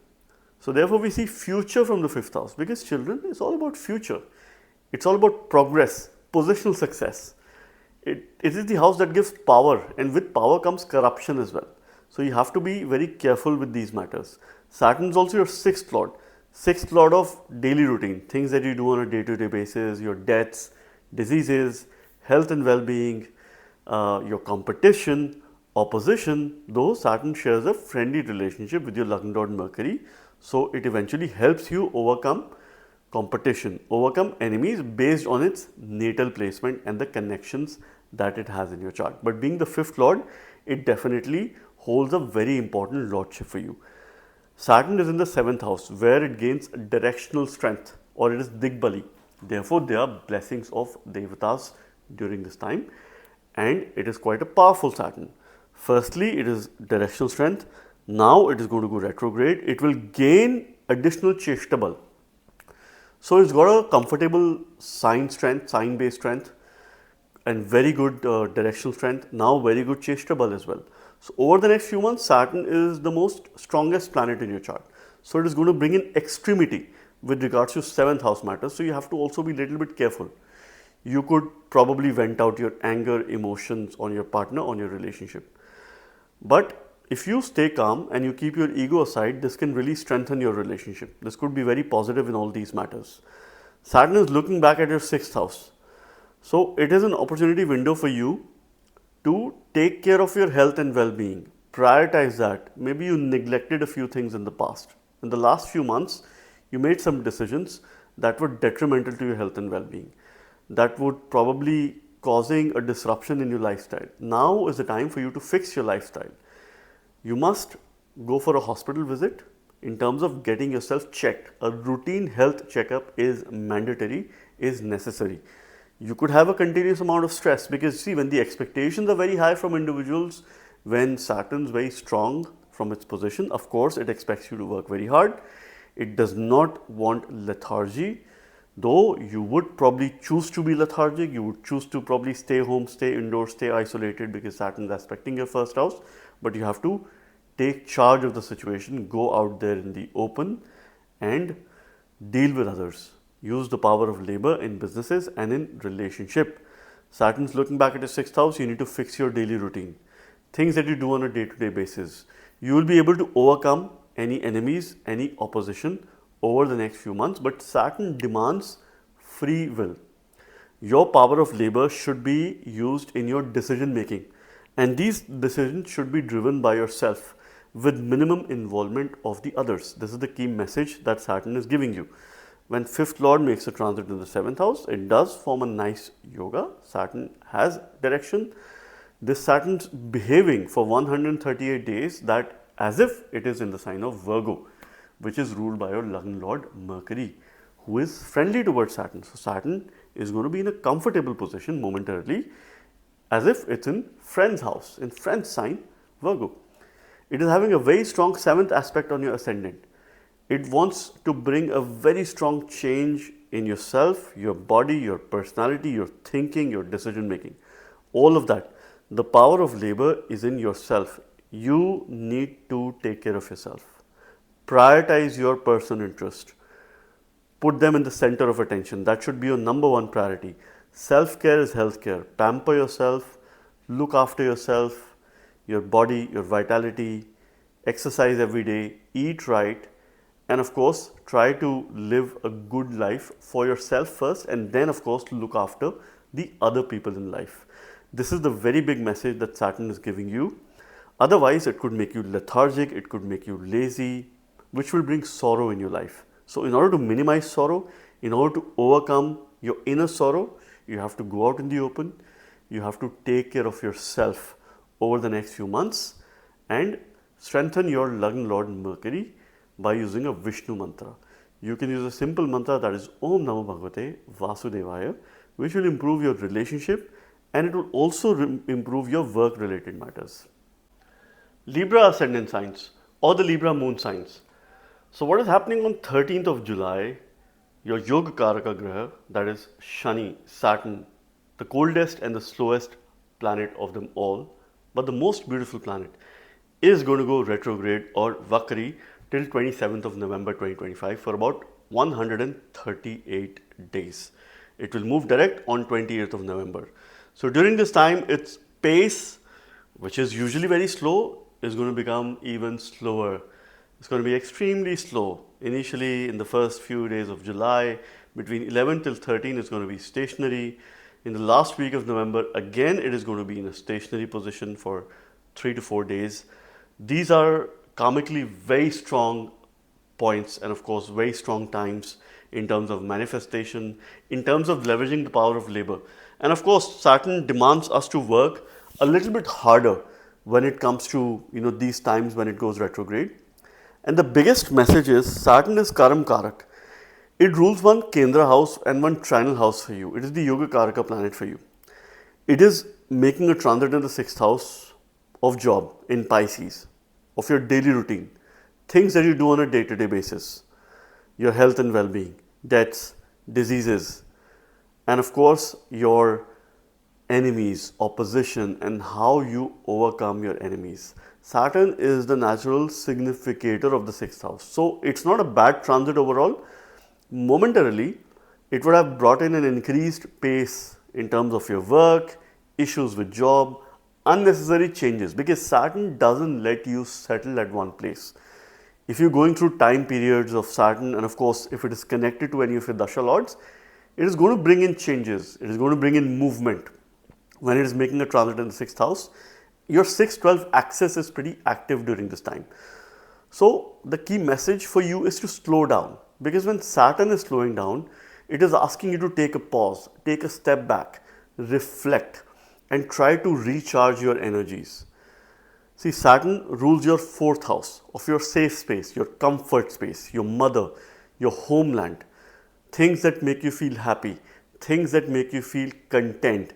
So therefore we see future from the 5th house, because children is all about future. It's all about progress, positional success. It is the house that gives power, and with power comes corruption as well. So you have to be very careful with these matters. Saturn is also your 6th lord. 6th lord of daily routine, things that you do on a day-to-day basis, your debts, diseases, health and well-being, your competition, opposition, though Saturn shares a friendly relationship with your Lagna lord Mercury. So it eventually helps you overcome competition, overcome enemies based on its natal placement and the connections that it has in your chart. But being the 5th lord, it definitely holds a very important lordship for you. Saturn is in the 7th house, where it gains directional strength, or it is Digbali. Therefore, there are blessings of Devatas during this time, and it is quite a powerful Saturn. Firstly, it is directional strength. Now it is going to go retrograde. It will gain additional Cheshtabal. So it's got a comfortable sign strength, sign-based strength, and very good directional strength. Now very good Cheshtabal as well. So over the next few months, Saturn is the most strongest planet in your chart. So it is going to bring in extremity with regards to 7th house matters. So you have to also be a little bit careful. You could probably vent out your anger, emotions on your partner, on your relationship. But if you stay calm and you keep your ego aside, this can really strengthen your relationship. This could be very positive in all these matters. Saturn is looking back at your 6th house. So it is an opportunity window for you to take care of your health and well-being. Prioritize that. Maybe you neglected a few things in the past. In the last few months, you made some decisions that were detrimental to your health and well-being. That would probably causing a disruption in your lifestyle. Now is the time for you to fix your lifestyle. You must go for a hospital visit in terms of getting yourself checked. A routine health checkup is mandatory, is necessary. You could have a continuous amount of stress, because see, when the expectations are very high from individuals, when Saturn is very strong from its position, of course it expects you to work very hard. It does not want lethargy, though you would probably choose to be lethargic. You would choose to probably stay home, stay indoors, stay isolated, because Saturn is aspecting your 1st house. But you have to take charge of the situation, go out there in the open and deal with others. Use the power of labor in businesses and in relationship. Saturn's looking back at your 6th house. You need to fix your daily routine. Things that you do on a day-to-day basis. You will be able to overcome any enemies, any opposition over the next few months. But Saturn demands free will. Your power of labor should be used in your decision making. And these decisions should be driven by yourself with minimum involvement of the others. This is the key message that Saturn is giving you. When 5th lord makes a transit in the 7th house, it does form a nice yoga. Saturn has direction. This Saturn's behaving for 138 days that as if it is in the sign of Virgo, which is ruled by your Lagna lord Mercury, who is friendly towards Saturn. So Saturn is going to be in a comfortable position momentarily, as if it's in friend's house, in friend's sign, Virgo. It is having a very strong 7th aspect on your ascendant. It wants to bring a very strong change in yourself, your body, your personality, your thinking, your decision making. All of that. The power of labor is in yourself. You need to take care of yourself. Prioritize your personal interest. Put them in the center of attention. That should be your number one priority. Self-care is healthcare. Pamper yourself, look after yourself, your body, your vitality, exercise every day, eat right, and of course, try to live a good life for yourself first, and then of course, look after the other people in life. This is the very big message that Saturn is giving you. Otherwise, it could make you lethargic, it could make you lazy, which will bring sorrow in your life. So in order to minimize sorrow, in order to overcome your inner sorrow, you have to go out in the open, you have to take care of yourself over the next few months and strengthen your Lagna lord Mercury by using a Vishnu mantra. You can use a simple mantra, that is Om Namo Bhagavate Vasudevaya, which will improve your relationship and it will also improve your work related matters. Libra ascendant signs or the Libra moon signs. So what is happening on 13th of July, your Yoga Karaka Graha, that is Shani, Saturn, the coldest and the slowest planet of them all, but the most beautiful planet, is going to go retrograde or Vakri till 27th of November 2025 for about 138 days. It will move direct on 28th of November. So during this time, its pace, which is usually very slow, is going to become even slower. It's going to be extremely slow. Initially, in the first few days of July, between 11 till 13, it's going to be stationary. In the last week of November, again, it is going to be in a stationary position for 3 to 4 days. These are karmically very strong points and, of course, very strong times in terms of manifestation, in terms of leveraging the power of labor. And of course, Saturn demands us to work a little bit harder when it comes to these times when it goes retrograde. And the biggest message is Saturn is Karam Karak. It rules one Kendra house and one trinal house for you. It is the Yoga Karaka planet for you. It is making a transit in the 6th house of job in Pisces, of your daily routine, things that you do on a day-to-day basis, your health and well-being, debts, diseases, and of course your enemies, opposition, and how you overcome your enemies. Saturn is the natural significator of the 6th house. So it's not a bad transit overall. Momentarily, it would have brought in an increased pace in terms of your work, issues with job, unnecessary changes, because Saturn doesn't let you settle at one place. If you're going through time periods of Saturn, and of course, if it is connected to any of your Dasha Lords, it is going to bring in changes. It is going to bring in movement. When it is making a transit in the 6th house, your 6-12 axis is pretty active during this time. So the key message for you is to slow down, because when Saturn is slowing down, it is asking you to take a pause, take a step back, reflect, and try to recharge your energies. See, Saturn rules your 4th house of your safe space, your comfort space, your mother, your homeland, things that make you feel happy, things that make you feel content,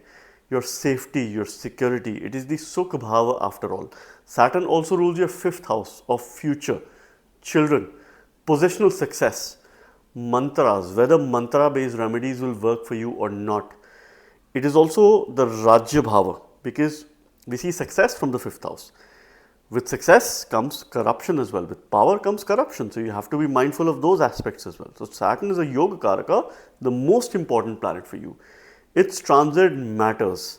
your safety, your security. It is the Sukha Bhava after all. Saturn also rules your 5th house of future, children, positional success, mantras, whether mantra-based remedies will work for you or not. It is also the Rajya Bhava, because we see success from the 5th house. With success comes corruption as well. With power comes corruption. So you have to be mindful of those aspects as well. So Saturn is a Yoga Karaka, the most important planet for you. Its transit matters.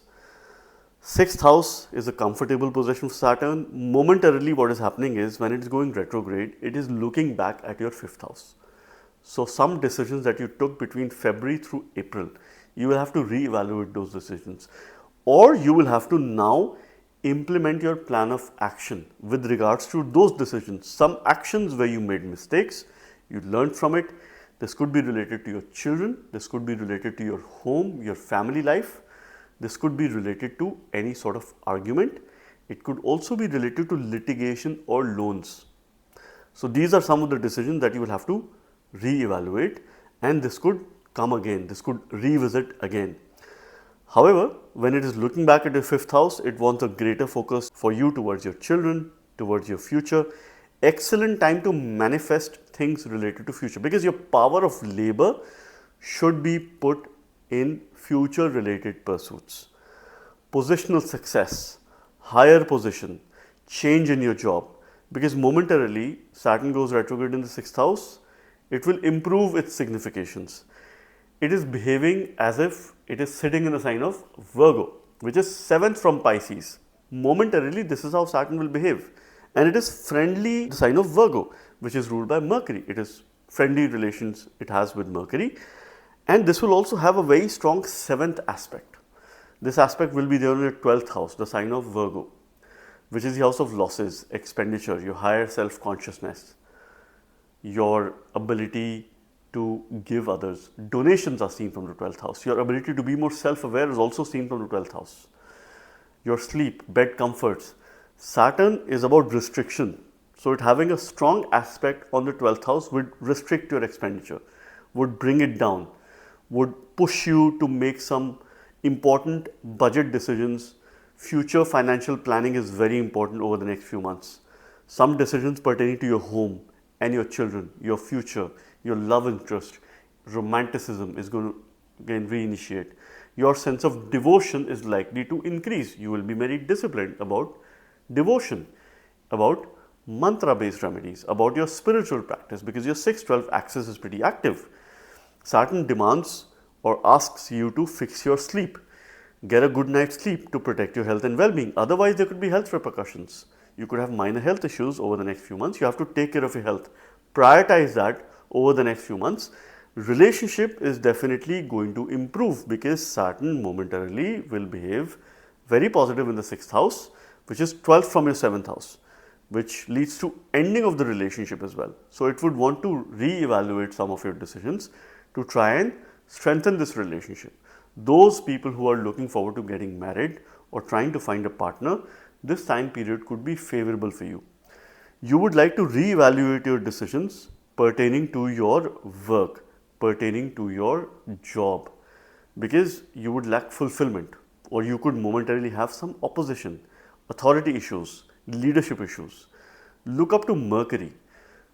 6th house is a comfortable position for Saturn. Momentarily, what is happening is when it is going retrograde, it is looking back at your 5th house. So some decisions that you took between February through April, you will have to reevaluate those decisions, or you will have to now implement your plan of action with regards to those decisions. Some actions where you made mistakes, you learned from it. This could be related to your children, this could be related to your home, your family life, this could be related to any sort of argument. It could also be related to litigation or loans. So these are some of the decisions that you will have to reevaluate, and this could come again, this could revisit again. However, when it is looking back at your 5th house, it wants a greater focus for you towards your children, towards your future. Excellent time to manifest things related to future, because your power of labor should be put in future related pursuits. Positional success, higher position, change in your job, because momentarily Saturn goes retrograde in the 6th house, it will improve its significations. It is behaving as if it is sitting in the sign of Virgo, which is 7th from Pisces. Momentarily, this is how Saturn will behave. And it is friendly, the sign of Virgo, which is ruled by Mercury. It is friendly relations it has with Mercury. And this will also have a very strong 7th aspect. This aspect will be there in your 12th house, the sign of Virgo, which is the house of losses, expenditure, your higher self-consciousness, your ability to give others. Donations are seen from the 12th house. Your ability to be more self-aware is also seen from the 12th house. Your sleep, bed comforts. Saturn is about restriction. So it having a strong aspect on the 12th house would restrict your expenditure, would bring it down, would push you to make some important budget decisions. Future financial planning is very important over the next few months. Some decisions pertaining to your home and your children, your future, your love interest, romanticism is going to again reinitiate. Your sense of devotion is likely to increase. You will be very disciplined about devotion, about mantra based remedies, about your spiritual practice, because your 6-12 axis is pretty active. Saturn demands or asks you to fix your sleep. Get a good night's sleep to protect your health and well-being. Otherwise, there could be health repercussions. You could have minor health issues over the next few months. You have to take care of your health. Prioritize that over the next few months. Relationship is definitely going to improve because Saturn momentarily will behave very positive in the 6th house, which is 12th from your 7th house, which leads to ending of the relationship as well. So it would want to re-evaluate some of your decisions to try and strengthen this relationship. Those people who are looking forward to getting married or trying to find a partner, this time period could be favorable for you. You would like to re-evaluate your decisions pertaining to your work, pertaining to your job, because you would lack fulfillment, or you could momentarily have some opposition, authority issues, leadership issues. Look up to Mercury.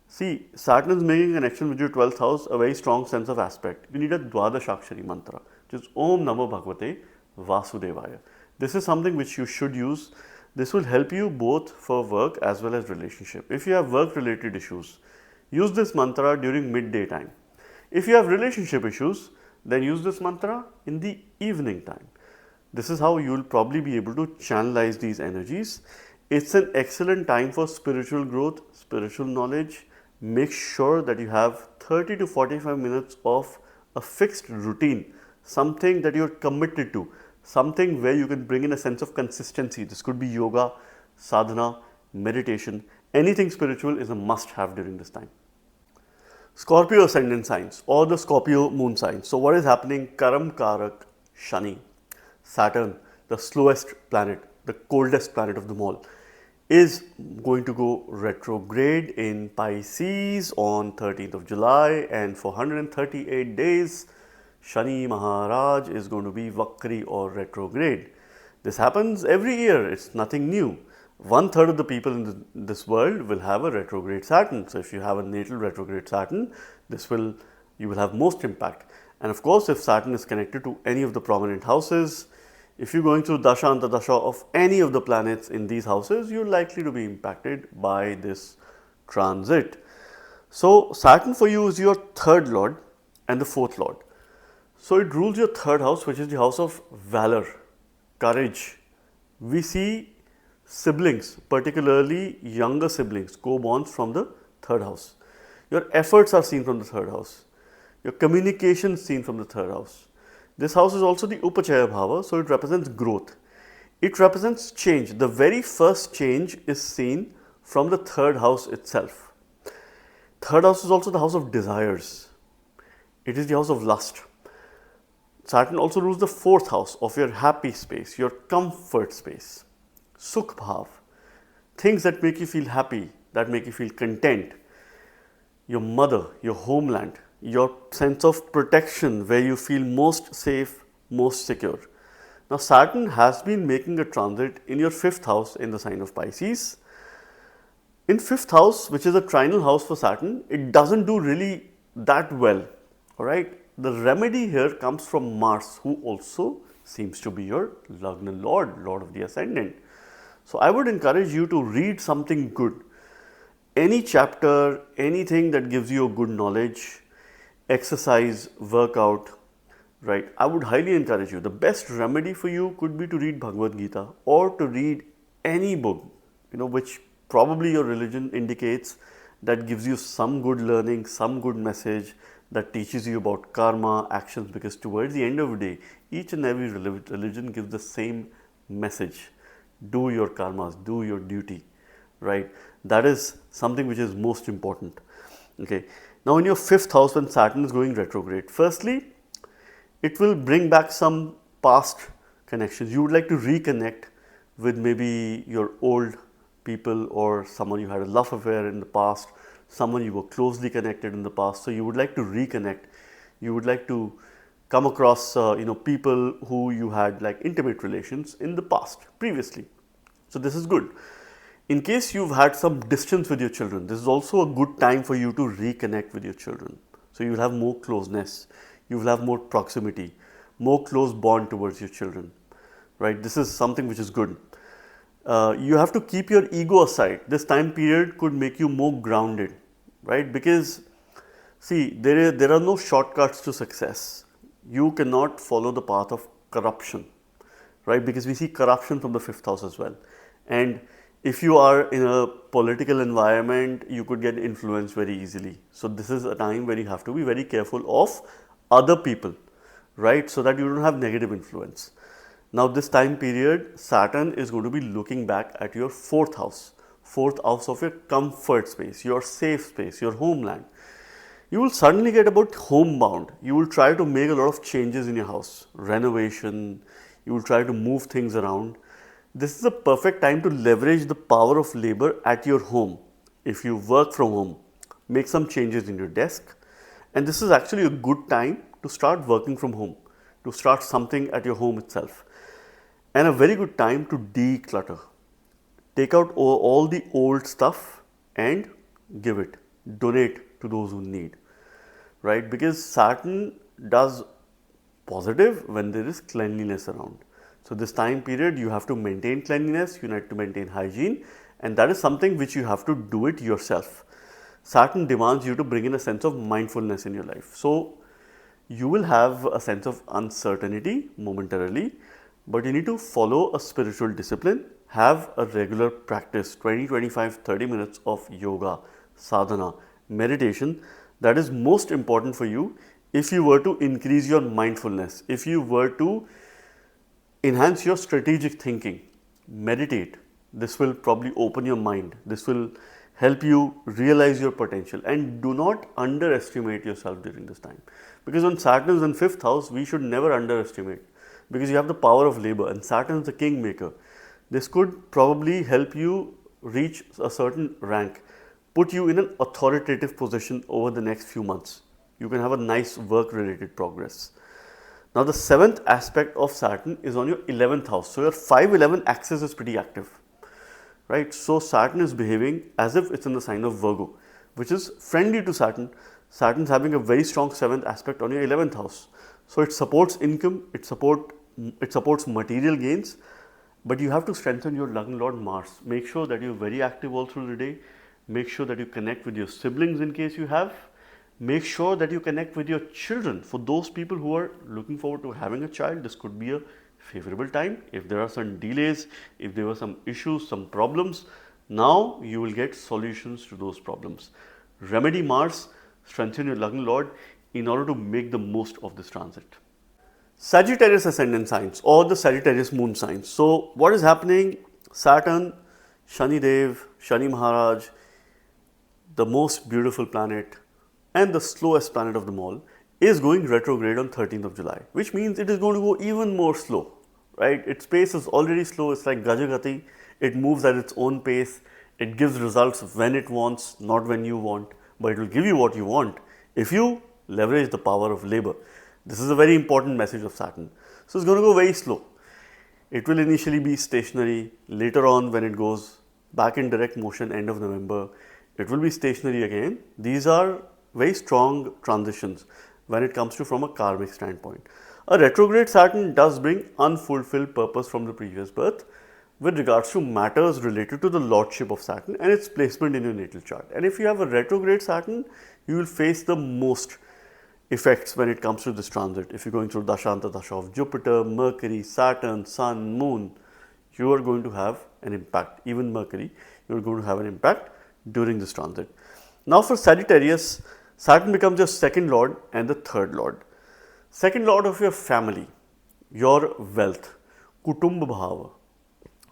See, Saturn is making a connection with your 12th house, a very strong sense of aspect. You need a Dwadashakshari mantra, which is Om Namo Bhagavate Vasudevaya. This is something which you should use. This will help you both for work as well as relationship. If you have work related issues, use this mantra during midday time. If you have relationship issues, then use this mantra in the evening time. This is how you will probably be able to channelize these energies. It's an excellent time for spiritual growth, spiritual knowledge. Make sure that you have 30 to 45 minutes of a fixed routine, something that you're committed to, something where you can bring in a sense of consistency. This could be yoga, sadhana, meditation. Anything spiritual is a must have during this time. Scorpio ascendant signs or the Scorpio moon signs. So what is happening? Karam Karak Shani, Saturn, the slowest planet, the coldest planet of them all, is going to go retrograde in Pisces on 13th of July, and for 138 days Shani Maharaj is going to be Vakri or retrograde. This happens every year, it's nothing new. 1/3 of the people in this world will have a retrograde Saturn. So if you have a natal retrograde Saturn, you will have most impact. And of course, if Saturn is connected to any of the prominent houses, if you're going through Dasha and Dasha of any of the planets in these houses, you're likely to be impacted by this transit. So Saturn for you is your 3rd lord and the 4th lord. So it rules your 3rd house, which is the house of valor, courage. We see siblings, particularly younger siblings, co-borns from the 3rd house. Your efforts are seen from the 3rd house. Your communication is seen from the 3rd house. This house is also the Upachaya Bhava, so it represents growth. It represents change. The very first change is seen from the 3rd house itself. 3rd house is also the house of desires. It is the house of lust. Saturn also rules the 4th house of your happy space, your comfort space. Sukh Bhav, things that make you feel happy, that make you feel content. Your mother, your homeland, your sense of protection, where you feel most safe, most secure. Now Saturn has been making a transit in your 5th house in the sign of Pisces. In 5th house, which is a trinal house for Saturn, it doesn't do really that well. Alright, the remedy here comes from Mars, who also seems to be your Lagna Lord, Lord of the Ascendant. So I would encourage you to read something good. Any chapter, anything that gives you a good knowledge, exercise, workout, right? I would highly encourage you. The best remedy for you could be to read Bhagavad Gita or to read any book, which probably your religion indicates, that gives you some good learning, some good message, that teaches you about karma, actions, because towards the end of the day, each and every religion gives the same message. Do your karmas, do your duty, right? That is something which is most important. Okay. Now in your 5th house, when Saturn is going retrograde, firstly, it will bring back some past connections. You would like to reconnect with maybe your old people or someone you had a love affair in the past, someone you were closely connected in the past. So you would like to reconnect. You would like to come across people who you had like intimate relations in the past previously. So this is good. In case you've had some distance with your children, this is also a good time for you to reconnect with your children. So you will have more closeness, you will have more proximity, more close bond towards your children, right? This is something which is good. You have to keep your ego aside. This time period could make you more grounded, right? Because see, there are no shortcuts to success. You cannot follow the path of corruption, right? Because we see corruption from the fifth house as well. And if you are in a political environment, you could get influenced very easily. So this is a time where you have to be very careful of other people, right? So that you don't have negative influence. Now this time period, Saturn is going to be looking back at your fourth house of your comfort space, your safe space, your homeland. You will suddenly get about homebound. You will try to make a lot of changes in your house, renovation, you will try to move things around. This is a perfect time to leverage the power of labor at your home. If you work from home, make some changes in your desk. And this is actually a good time to start working from home, to start something at your home itself. And a very good time to declutter. Take out all the old stuff and give it, donate to those who need, right? Because Saturn does positive when there is cleanliness around. So this time period, you have to maintain cleanliness, you need to maintain hygiene, and that is something which you have to do it yourself. Saturn demands you to bring in a sense of mindfulness in your life. So you will have a sense of uncertainty momentarily, but you need to follow a spiritual discipline, have a regular practice, 20, 25, 30 minutes of yoga, sadhana, meditation. That is most important for you if you were to increase your mindfulness, if you were to enhance your strategic thinking. Meditate. This will probably open your mind. This will help you realize your potential, and do not underestimate yourself during this time. Because when Saturn is in fifth house, we should never underestimate, because you have the power of labor and Saturn is the kingmaker. This could probably help you reach a certain rank, put you in an authoritative position over the next few months. You can have a nice work related progress. Now the seventh aspect of Saturn is on your 11th house. So your 5-11 axis is pretty active, right? So Saturn is behaving as if it's in the sign of Virgo, which is friendly to Saturn. Saturn is having a very strong 7th aspect on your 11th house. So it supports income, it supports material gains, but you have to strengthen your Lagna Lord Mars. Make sure that you're very active all through the day. Make sure that you connect with your siblings in case you have. Make sure that you connect with your children. For those people who are looking forward to having a child, this could be a favorable time. If there are some delays, if there were some issues, some problems, now you will get solutions to those problems. Remedy Mars, strengthen your Lagna Lord in order to make the most of this transit. Sagittarius ascendant signs or the Sagittarius moon signs. So what is happening? Saturn, Shani Dev, Shani Maharaj, the most beautiful planet and the slowest planet of them all, is going retrograde on 13th of July, which means it is going to go even more slow, right? Its pace is already slow. It's like Gajagati. It moves at its own pace. It gives results when it wants, not when you want, but it will give you what you want if you leverage the power of labor. This is a very important message of Saturn. So it's going to go very slow. It will initially be stationary. Later on, when it goes back in direct motion, end of November, it will be stationary again. These are very strong transitions when it comes to from a karmic standpoint. A retrograde Saturn does bring unfulfilled purpose from the previous birth with regards to matters related to the lordship of Saturn and its placement in your natal chart. And if you have a retrograde Saturn, you will face the most effects when it comes to this transit. If you're going through Dashanta Dasha of Jupiter, Mercury, Saturn, Sun, Moon, you are going to have an impact. Even Mercury, you are going to have an impact during this transit. Now for Sagittarius, Saturn becomes your second lord and the third lord. Second lord of your family, your wealth, Kutumba Bhava,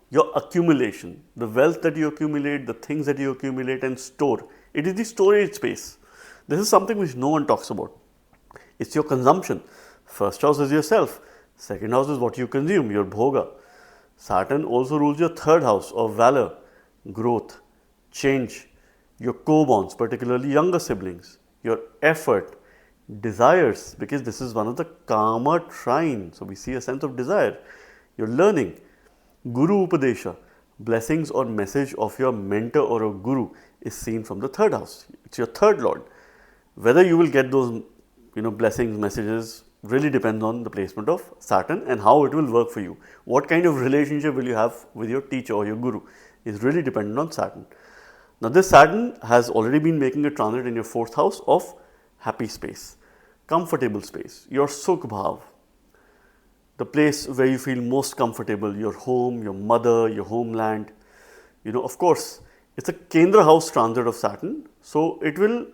your accumulation, the wealth that you accumulate, the things that you accumulate and store. It is the storage space. This is something which no one talks about. It's your consumption. First house is yourself. Second house is what you consume, your bhoga. Saturn also rules your third house of valor, growth, change, your co-bonds, particularly younger siblings, your effort, desires, because this is one of the Kama trine. So we see a sense of desire, your learning, Guru Upadesha, blessings or message of your mentor or a guru is seen from the third house. It's your third lord. Whether you will get those blessings, messages, really depends on the placement of Saturn and how it will work for you. What kind of relationship will you have with your teacher or your guru is really dependent on Saturn. Now this Saturn has already been making a transit in your 4th house of happy space, comfortable space, your Sukh Bhav, the place where you feel most comfortable, your home, your mother, your homeland. Of course, it's a Kendra house transit of Saturn, so it will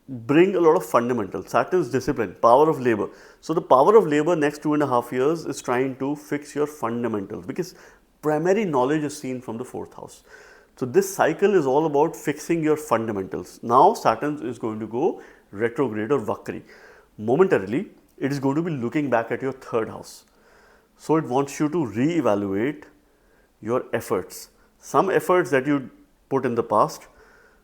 bring a lot of fundamentals. Saturn's discipline, power of labor. So the power of labor next 2.5 years is trying to fix your fundamentals, because primary knowledge is seen from the 4th house. So this cycle is all about fixing your fundamentals. Now Saturn is going to go retrograde or Vakri. Momentarily, it is going to be looking back at your 3rd house. So it wants you to re-evaluate your efforts. Some efforts that you put in the past,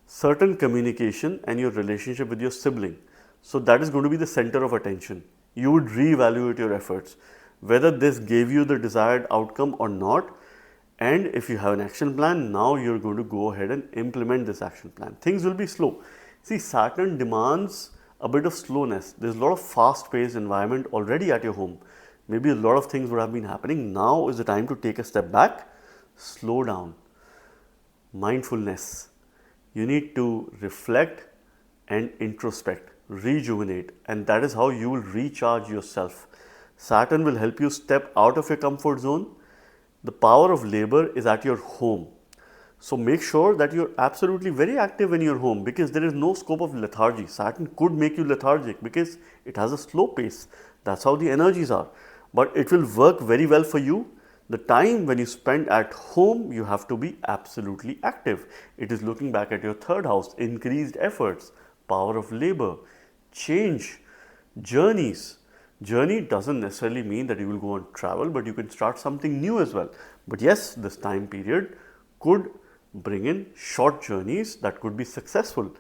certain communication and your relationship with your sibling. So that is going to be the center of attention. You would re-evaluate your efforts, whether this gave you the desired outcome or not. And if you have an action plan, now you're going to go ahead and implement this action plan. Things will be slow. See, Saturn demands a bit of slowness. There's a lot of fast-paced environment already at your home. Maybe a lot of things would have been happening. Now is the time to take a step back, slow down. Mindfulness. You need to reflect and introspect, rejuvenate, and that is how you will recharge yourself. Saturn will help you step out of your comfort zone. The power of labor is at your home. So make sure that you're absolutely very active in your home, because there is no scope of lethargy. Saturn could make you lethargic because it has a slow pace. That's how the energies are. But it will work very well for you. The time when you spend at home, you have to be absolutely active. It is looking back at your 3rd house, increased efforts, power of labor, change, journeys. Journey doesn't necessarily mean that you will go on travel, but you can start something new as well. But yes, this time period could bring in short journeys that could be successful,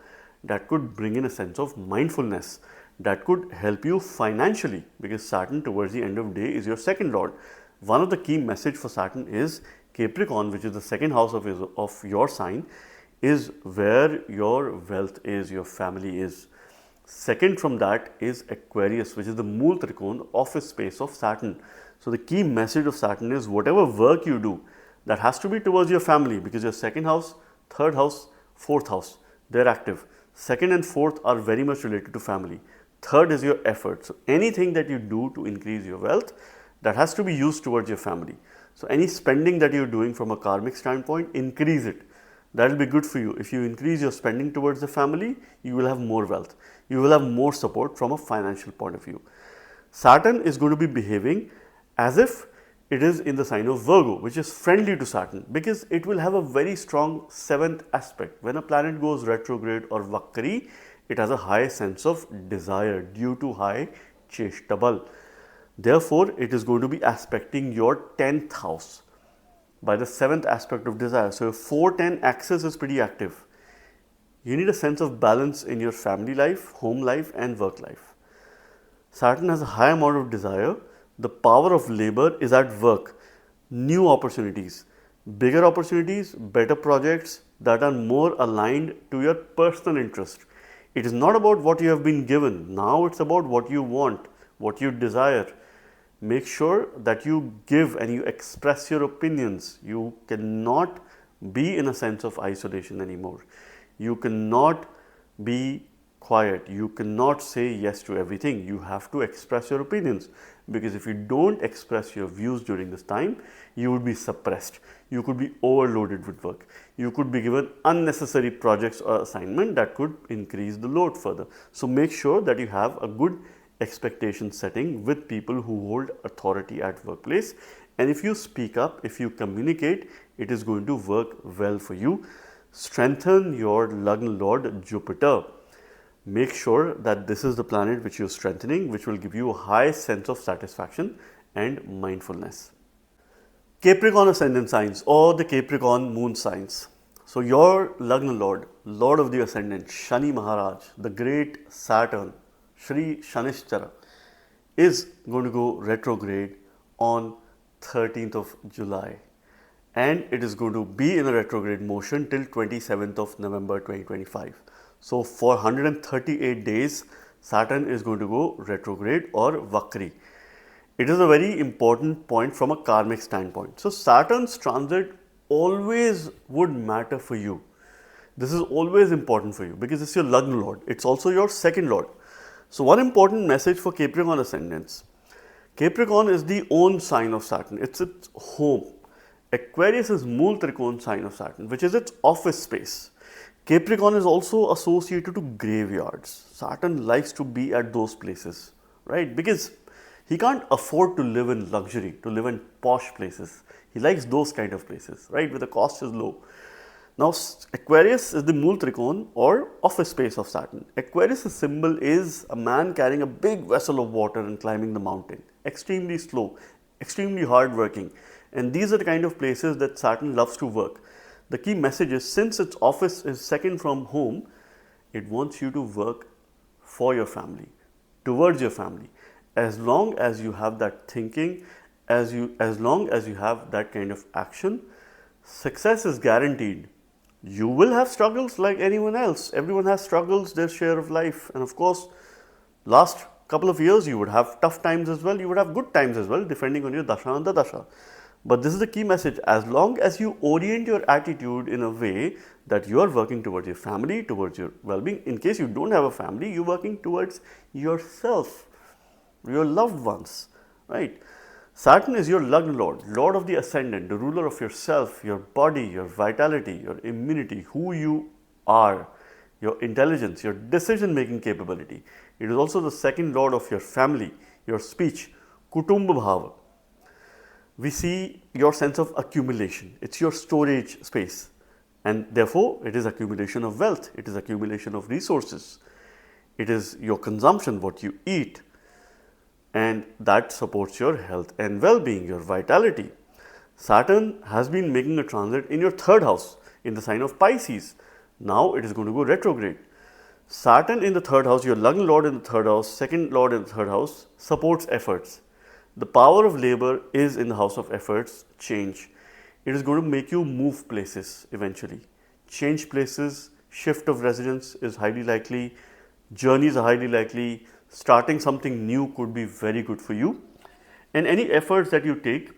that could bring in a sense of mindfulness, that could help you financially, because Saturn towards the end of the day is your 2nd lord. One of the key message for Saturn is Capricorn, which is the 2nd house of your sign, is where your wealth is, your family is. Second from that is Aquarius, which is the Mool Trikon, office space of Saturn. So the key message of Saturn is whatever work you do, that has to be towards your family, because your 2nd house, 3rd house, 4th house, they're active. 2nd and 4th are very much related to family. 3rd is your effort. So anything that you do to increase your wealth, that has to be used towards your family. So any spending that you're doing from a karmic standpoint, increase it. That will be good for you. If you increase your spending towards the family, you will have more wealth. You will have more support from a financial point of view. Saturn is going to be behaving as if it is in the sign of Virgo, which is friendly to Saturn, because it will have a very strong 7th aspect. When a planet goes retrograde or Vakri, it has a high sense of desire due to high Cheshta Bal. Therefore, it is going to be aspecting your 10th house by the 7th aspect of desire. So, your 4-10 axis is pretty active. You need a sense of balance in your family life, home life and work life. Saturn has a high amount of desire. The power of labor is at work. New opportunities, bigger opportunities, better projects that are more aligned to your personal interest. It is not about what you have been given. Now it's about what you want, what you desire. Make sure that you give and you express your opinions. You cannot be in a sense of isolation anymore. You cannot be quiet. You cannot say yes to everything. You have to express your opinions, because if you don't express your views during this time, you would be suppressed. You could be overloaded with work. You could be given unnecessary projects or assignment that could increase the load further. So make sure that you have a good expectation setting with people who hold authority at workplace, and if you speak up, if you communicate, it is going to work well for you. Strengthen your Lagna Lord Jupiter. Make sure that this is the planet which you're strengthening, which will give you a high sense of satisfaction and mindfulness. Capricorn ascendant signs or the Capricorn moon signs. So your Lagna Lord, Lord of the Ascendant, Shani Maharaj, the great Saturn, Shri Shanishchara, is going to go retrograde on 13th of July, and it is going to be in a retrograde motion till 27th of November 2025. So for 138 days, Saturn is going to go retrograde or Vakri. It is a very important point from a karmic standpoint. So Saturn's transit always would matter for you. This is always important for you because it's your Lagna Lord. It's also your second Lord. So one important message for Capricorn ascendants. Capricorn is the own sign of Saturn. It's its home. Aquarius is Mool Trikon sign of Saturn, which is its office space. Capricorn is also associated to graveyards. Saturn likes to be at those places, right? Because he can't afford to live in luxury, to live in posh places. He likes those kind of places, right, where the cost is low. Now, Aquarius is the Mool Trikon or office space of Saturn. Aquarius' symbol is a man carrying a big vessel of water and climbing the mountain. Extremely slow, extremely hard working. And these are the kind of places that Saturn loves to work. The key message is, since its office is second from home, it wants you to work for your family, towards your family. As long as you have that thinking, as long as you have that kind of action, success is guaranteed. You will have struggles like anyone else. Everyone has struggles, their share of life. And of course, last couple of years, you would have tough times as well. You would have good times as well, depending on your dasha and the dasha. But this is the key message. As long as you orient your attitude in a way that you are working towards your family, towards your well-being. In case you don't have a family, you're working towards yourself, your loved ones, right? Saturn is your Lagna Lord, Lord of the Ascendant, the ruler of yourself, your body, your vitality, your immunity, who you are, your intelligence, your decision-making capability. It is also the second Lord of your family, your speech, Kutumbha Bhava. We see your sense of accumulation. It's your storage space, and therefore it is accumulation of wealth. It is accumulation of resources. It is your consumption, what you eat, and that supports your health and well-being, your vitality. Saturn has been making a transit in your third house in the sign of Pisces. Now it is going to go retrograde. Saturn in the third house, your Lagna Lord in the third house, second Lord in the third house, supports efforts. The power of labor is in the house of efforts, change. It is going to make you move places eventually. Change places, shift of residence is highly likely, journeys are highly likely, starting something new could be very good for you. And any efforts that you take,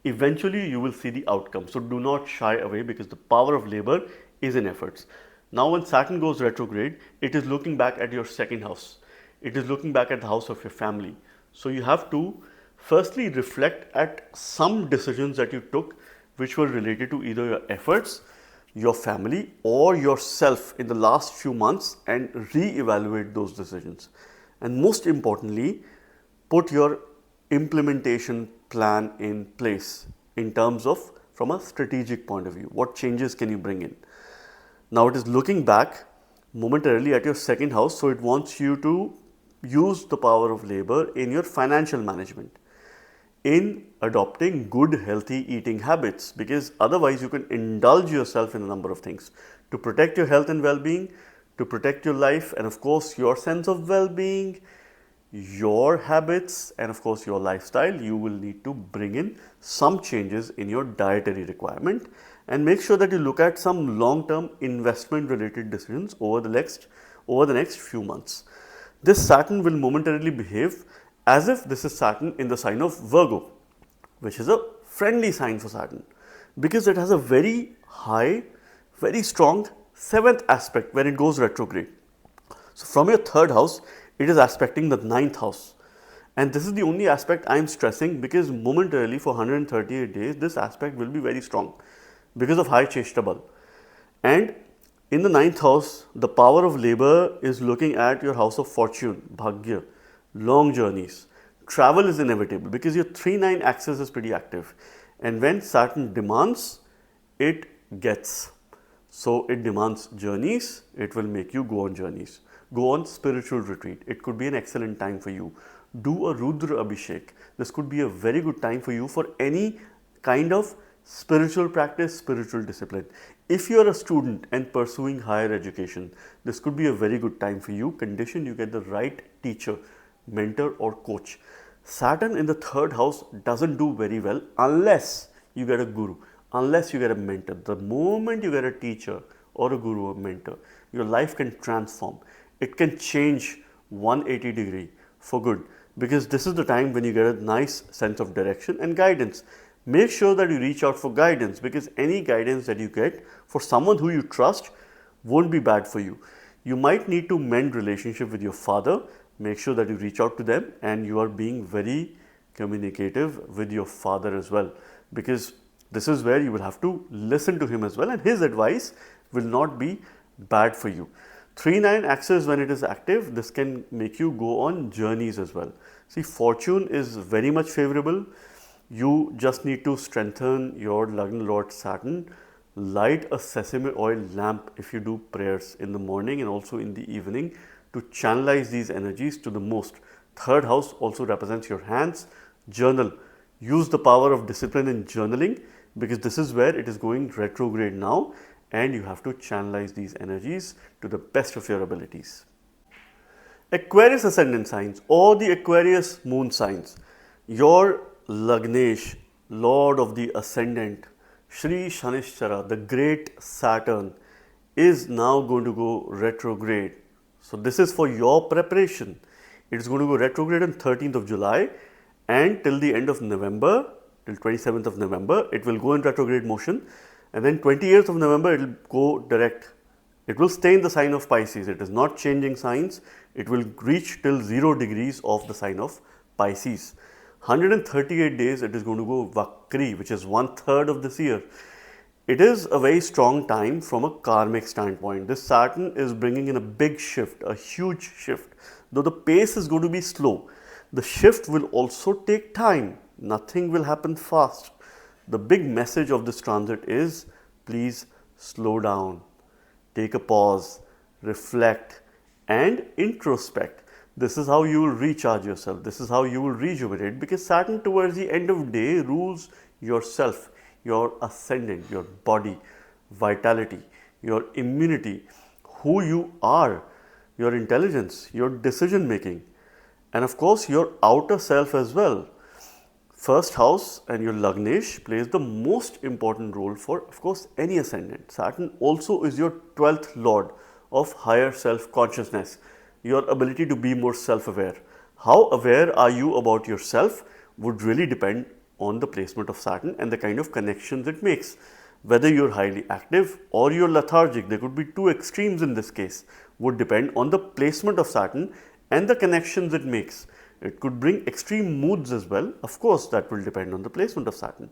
eventually you will see the outcome. So do not shy away because the power of labor is in efforts. Now when Saturn goes retrograde, it is looking back at your second house. It is looking back at the house of your family. So you have to firstly reflect at some decisions that you took which were related to either your efforts, your family or yourself in the last few months and re-evaluate those decisions. And most importantly, put your implementation plan in place in terms of from a strategic point of view. What changes can you bring in? Now it is looking back momentarily at your second house, so it wants you to use the power of labor in your financial management, in adopting good healthy eating habits, because otherwise you can indulge yourself in a number of things to protect your health and well-being, to protect your life and of course your sense of well-being, your habits and of course your lifestyle. You will need to bring in some changes in your dietary requirement and make sure that you look at some long-term investment related decisions over the next few months. This Saturn will momentarily behave as if this is Saturn in the sign of Virgo, which is a friendly sign for Saturn because it has a very high, very strong 7th aspect when it goes retrograde. So from your third house, it is aspecting the 9th house. And this is the only aspect I am stressing because momentarily for 138 days, this aspect will be very strong because of high Cheshta Bal. And in the 9th house, the power of labor is looking at your house of fortune, Bhagya, long journeys. Travel is inevitable because your 3-9 axis is pretty active. And when Saturn demands, it gets. So it demands journeys, it will make you go on journeys. Go on spiritual retreat. It could be an excellent time for you. Do a Rudra Abhishek. This could be a very good time for you for any kind of spiritual practice, spiritual discipline. If you are a student and pursuing higher education, this could be a very good time for you, condition you get the right teacher, mentor or coach. Saturn in the third house doesn't do very well unless you get a guru, unless you get a mentor. The moment you get a teacher or a guru or mentor, your life can transform. It can change 180 degree for good, because this is the time when you get a nice sense of direction and guidance. Make sure that you reach out for guidance, because any guidance that you get for someone who you trust won't be bad for you. You might need to mend relationship with your father. Make sure that you reach out to them and you are being very communicative with your father as well, because this is where you will have to listen to him as well, and his advice will not be bad for you. 3-9 axis, when it is active, this can make you go on journeys as well. See, fortune is very much favorable. You just need to strengthen your Lagna Lord Saturn. Light a sesame oil lamp if you do prayers in the morning and also in the evening to channelize these energies to the most. Third house also represents your hands. Journal. Use the power of discipline in journaling, because this is where it is going retrograde now, and you have to channelize these energies to the best of your abilities. Aquarius ascendant signs or the Aquarius moon signs. Your Lagnesh, Lord of the Ascendant, Shri Shanishchara, the great Saturn, is now going to go retrograde. So this is for your preparation. It is going to go retrograde on 13th of July and till the end of November, till 27th of November, it will go in retrograde motion, and then 28th of November it will go direct. It will stay in the sign of Pisces. It is not changing signs. It will reach till 0 degrees of the sign of Pisces. 138 days it is going to go Vakri, which is 1/3 of this year. It is a very strong time from a karmic standpoint. This Saturn is bringing in a big shift, a huge shift. Though the pace is going to be slow, the shift will also take time. Nothing will happen fast. The big message of this transit is, please slow down, take a pause, reflect and introspect. This is how you will recharge yourself. This is how you will rejuvenate, because Saturn towards the end of the day rules yourself, your ascendant, your body, vitality, your immunity, who you are, your intelligence, your decision making, and of course your outer self as well. First house and your Lagnesh plays the most important role for, of course, any ascendant. Saturn also is your 12th lord of higher self consciousness, your ability to be more self-aware. How aware are you about yourself would really depend on the placement of Saturn and the kind of connections it makes. Whether you're highly active or you're lethargic, there could be two extremes in this case, would depend on the placement of Saturn and the connections it makes. It could bring extreme moods as well. Of course, that will depend on the placement of Saturn.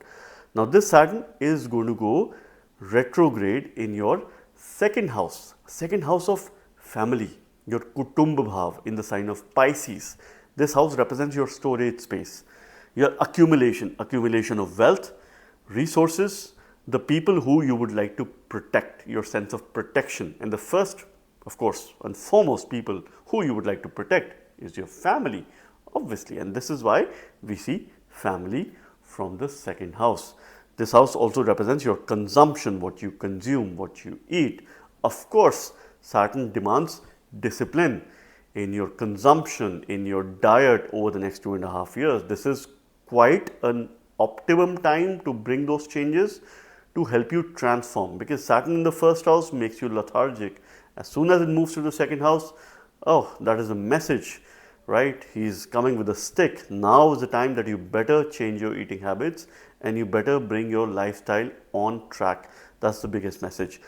Now, this Saturn is going to go retrograde in your second house of family, your Kutumbha Bhav in the sign of Pisces. This house represents your storage space, your accumulation of wealth, resources, the people who you would like to protect, your sense of protection. And the first, of course, and foremost people who you would like to protect is your family, obviously. And this is why we see family from the second house. This house also represents your consumption, what you consume, what you eat. Of course, Saturn demands discipline in your consumption, in your diet over the next 2.5 years. This is quite an optimum time to bring those changes to help you transform, because Saturn in the first house makes you lethargic. As soon as it moves to the second house, oh, that is a message, right? He's coming with a stick. Now is the time that you better change your eating habits and you better bring your lifestyle on track. That's the biggest message.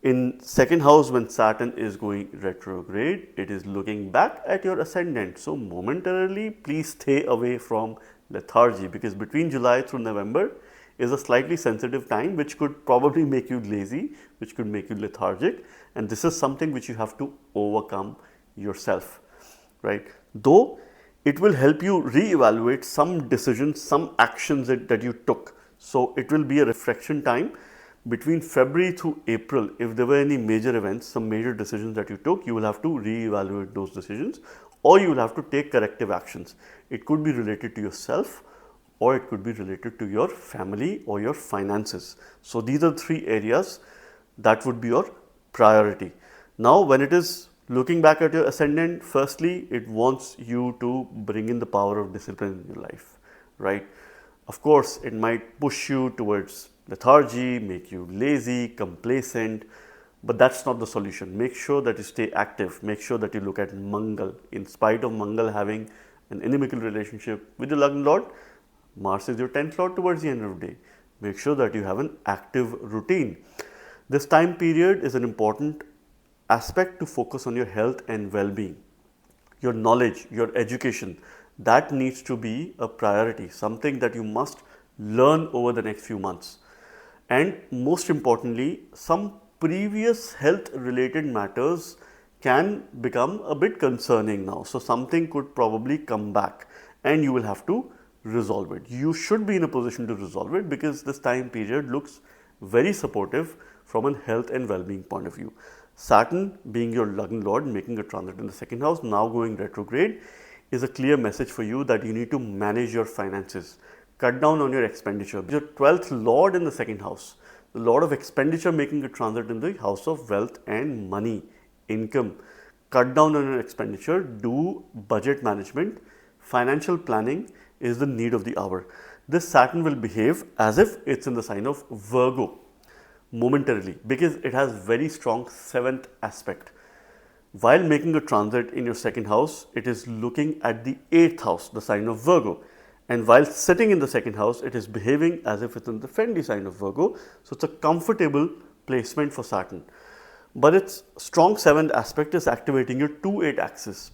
In second house, when Saturn is going retrograde, it is looking back at your ascendant. So momentarily, please stay away from lethargy, because between July through November is a slightly sensitive time which could probably make you lazy, which could make you lethargic, and this is something which you have to overcome yourself, right? Though it will help you reevaluate some decisions, some actions that you took. So it will be a reflection time between February through April. If there were any major events, some major decisions that you took, you will have to reevaluate those decisions, or you will have to take corrective actions. It could be related to yourself, or it could be related to your family or your finances. So these are the three areas that would be your priority. Now, when it is looking back at your ascendant, firstly, it wants you to bring in the power of discipline in your life, right? Of course, it might push you towards lethargy, make you lazy, complacent, But that's not the solution. Make sure that you stay active. Make sure that you look at Mangal. In spite of Mangal having an inimical relationship with the Lagna Lord, Mars is your 10th Lord towards the end of the day. Make sure that you have an active routine. This time period is an important aspect to focus on your health and well-being. Your knowledge, your education, that needs to be a priority, something that you must learn over the next few months. And most importantly, some previous health related matters can become a bit concerning now. So something could probably come back and you will have to resolve it. You should be in a position to resolve it because this time period looks very supportive from a health and well-being point of view. Saturn, being your Lagna Lord, making a transit in the second house, now going retrograde, is a clear message for you that you need to manage your finances. Cut down on your expenditure. Your 12th Lord in the second house, the Lord of expenditure, making a transit in the house of wealth and money, income. Cut down on your expenditure, do budget management. Financial planning is the need of the hour. This Saturn will behave as if it's in the sign of Virgo momentarily because it has very strong 7th aspect. While making a transit in your second house, it is looking at the 8th house, the sign of Virgo. And while sitting in the second house, it is behaving as if it's in the friendly sign of Virgo. So it's a comfortable placement for Saturn. But its strong 7th aspect is activating your 2-8 axis.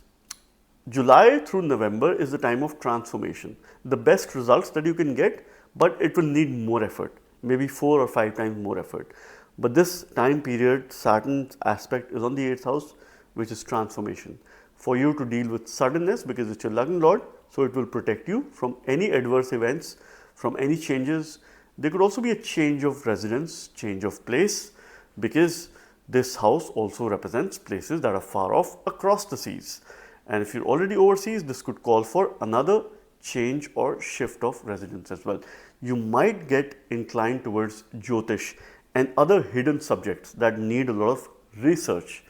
July through November is the time of transformation. The best results that you can get, but it will need more effort, maybe 4 or 5 times more effort. But this time period, Saturn's aspect is on the 8th house, which is transformation. For you to deal with suddenness because it's your Lagna Lord, so it will protect you from any adverse events, from any changes. There could also be a change of residence, change of place, because this house also represents places that are far off across the seas. And if you're already overseas, this could call for another change or shift of residence as well. You might get inclined towards Jyotish and other hidden subjects that need a lot of research.